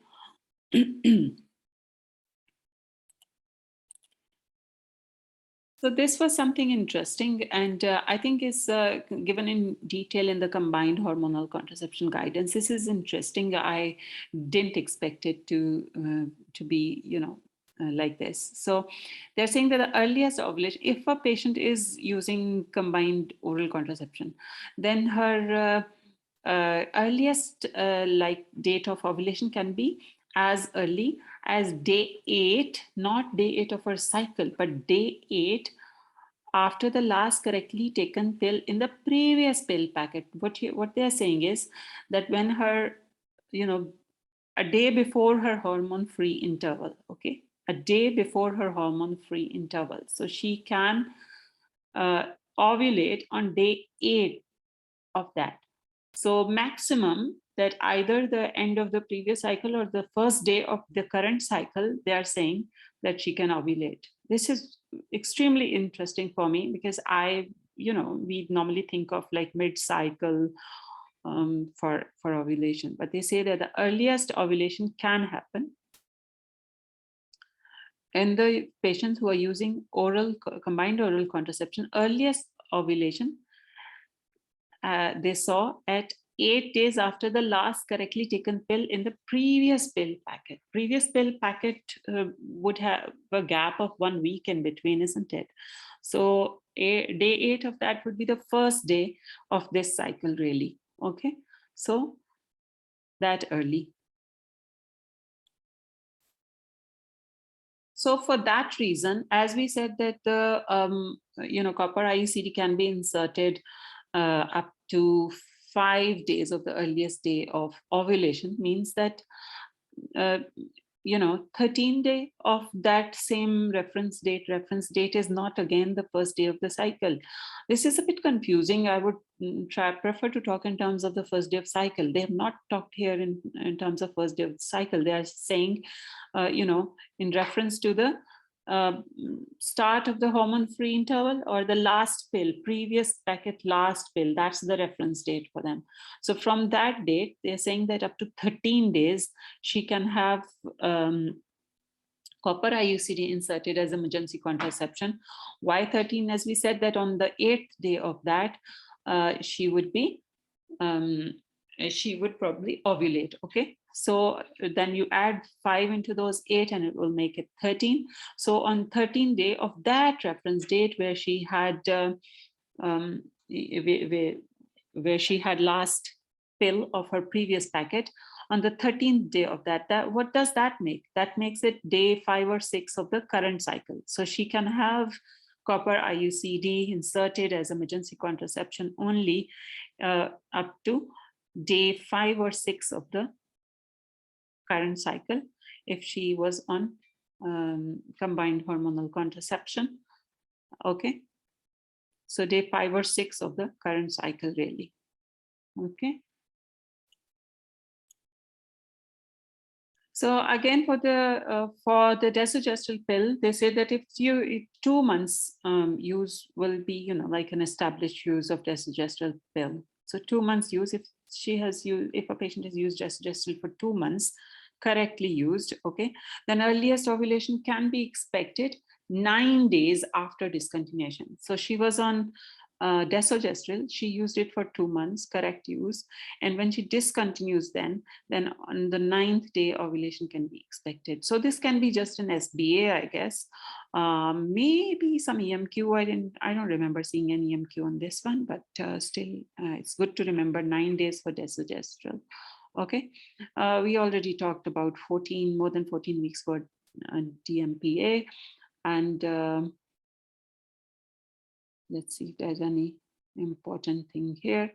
So this was something interesting, and I think is given in detail in the combined hormonal contraception guidance. This is interesting. I didn't expect it to be, like this. So they're saying that the earliest ovulation, if a patient is using combined oral contraception, then her earliest date of ovulation can be as early as day 8, not day 8 of her cycle, but day 8 after the last correctly taken pill in the previous pill packet. What they are saying is that when her, a day before her hormone-free interval, okay, a day before her hormone-free interval. So she can ovulate on day 8 of that. So maximum that either the end of the previous cycle or the first day of the current cycle, they are saying that she can ovulate. This is extremely interesting for me because we normally think of like mid-cycle for ovulation, but they say that the earliest ovulation can happen in the patients who are using combined oral contraception. Earliest ovulation they saw at 8 days after the last correctly taken pill in the previous pill packet. Previous pill packet would have a gap of 1 week in between, isn't it? So day 8 of that would be the first day of this cycle, really. Okay, so that early. So for that reason, as we said that the copper IUCD can be inserted up to 5 days of the earliest day of ovulation, means that 13 day of that same reference date is not again the first day of the cycle. This is a bit confusing. I would prefer to talk in terms of the first day of cycle. They have not talked here in terms of first day of the cycle. They are saying in reference to the start of the hormone-free interval or the last pill, previous packet last pill, that's the reference date for them. So from that date, they're saying that up to 13 days, she can have copper IUCD inserted as emergency contraception. Why 13? As we said that on the 8th day of that, she would probably ovulate, okay? So then you add 5 into those 8 and it will make it 13. So on 13th day of that reference date where she had where she had last pill of her previous packet, on the 13th day of that, what does that make? That makes it day 5 or 6 of the current cycle. So she can have copper IUCD inserted as emergency contraception only up to day 5 or 6 of the current cycle if she was on combined hormonal contraception. Okay, so day 5 or 6 of the current cycle, really. Okay, So again, for the desogestrel pill, they say that if 2 months use will be, like an established use of desogestrel pill. So 2 months use, if a patient has used desogestrel for 2 months, correctly used, okay, then earliest ovulation can be expected 9 days after discontinuation. So she was on desogestrel, she used it for 2 months, correct use, and when she discontinues, then on the 9th day ovulation can be expected. So this can be just an SBA, I guess. Maybe some EMQ. I don't remember seeing any EMQ on this one, but still it's good to remember 9 days for desogestrel. Okay, we already talked about more than 14 weeks for DMPA, and let's see if there's any important thing here.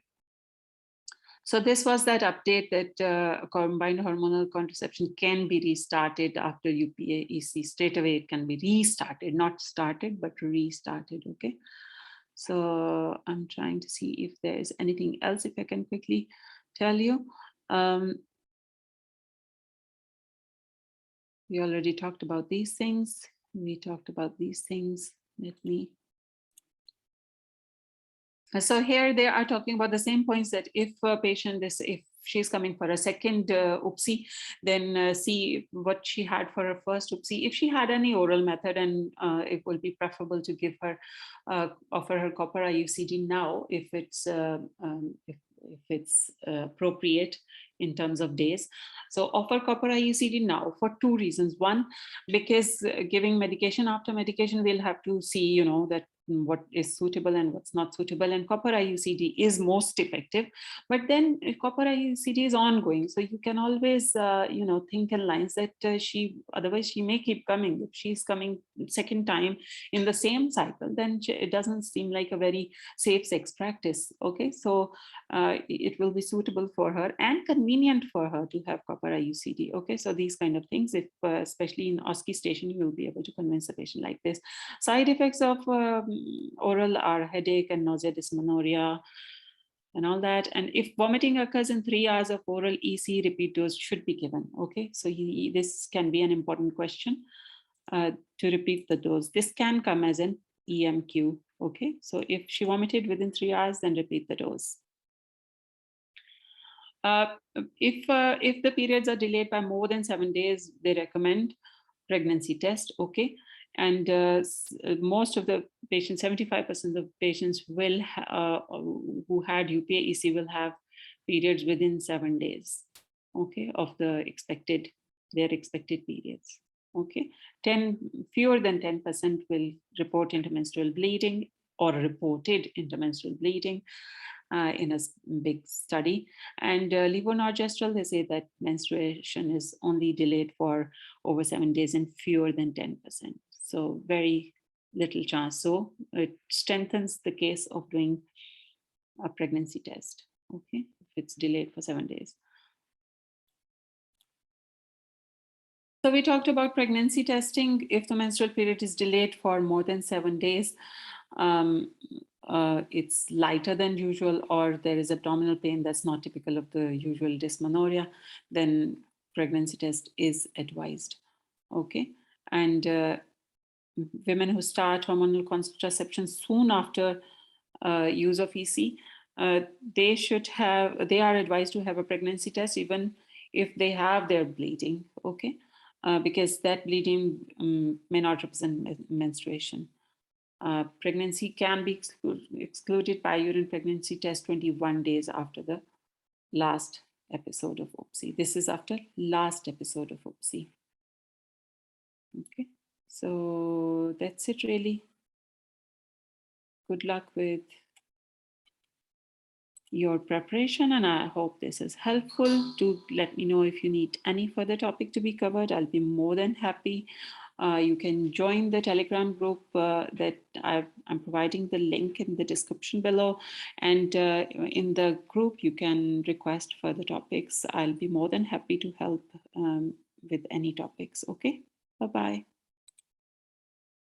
So this was that update that combined hormonal contraception can be restarted after UPA-EC. Straight away, it can be restarted, not started, but restarted, okay? So I'm trying to see if there is anything else, if I can quickly tell you. We already talked about these things. We talked about these things. Let me. So here they are talking about the same points, that if a patient if she's coming for a second OPSI, then see what she had for her first OPSI. If she had any oral method, and it will be preferable to give her, offer her copper IUCD now, if it's appropriate in terms of days. So offer copper IUCD now for 2 reasons. One, because giving medication after medication, we'll have to see, that what is suitable and what's not suitable, and copper IUCD is most effective, but then copper IUCD is ongoing, so you can always think in lines that otherwise she may keep coming. If she's coming second time in the same cycle, then it doesn't seem like a very safe sex practice. Okay, so it will be suitable for her and convenient for her to have copper IUCD. Okay, so these kind of things, if especially in OSCE station, you will be able to convince a patient like this. Side effects of oral are headache and nausea, dysmenorrhea, and all that. And if vomiting occurs in 3 hours of oral EC, repeat dose should be given. Okay, so this can be an important question to repeat the dose. This can come as an EMQ. Okay, so if she vomited within 3 hours, then repeat the dose. If the periods are delayed by more than 7 days, they recommend pregnancy test. Okay, and most of the patients, 75% of patients will who had UPA-EC will have periods within 7 days. Okay, of their expected periods. Okay, fewer than 10% will report intermenstrual bleeding or reported intermenstrual bleeding in a big study. And levonorgestrel, they say that menstruation is only delayed for over 7 days and fewer than 10%. So very little chance. So it strengthens the case of doing a pregnancy test, okay, if it's delayed for 7 days. So we talked about pregnancy testing. If the menstrual period is delayed for more than 7 days, it's lighter than usual, or there is abdominal pain that's not typical of the usual dysmenorrhea, then pregnancy test is advised. Okay, and women who start hormonal contraception soon after use of EC, they are advised to have a pregnancy test even if they have their bleeding. Okay, because that bleeding may not represent menstruation. Pregnancy can be excluded by urine pregnancy test 21 days after the last episode of OPSI. This is after last episode of OPSI. Okay, so that's it really. Good luck with your preparation, and I hope this is helpful. Do let me know if you need any further topic to be covered. I'll be more than happy. You can join the Telegram group that I'm providing the link in the description below. And in the group, you can request further topics. I'll be more than happy to help with any topics. Okay, bye-bye.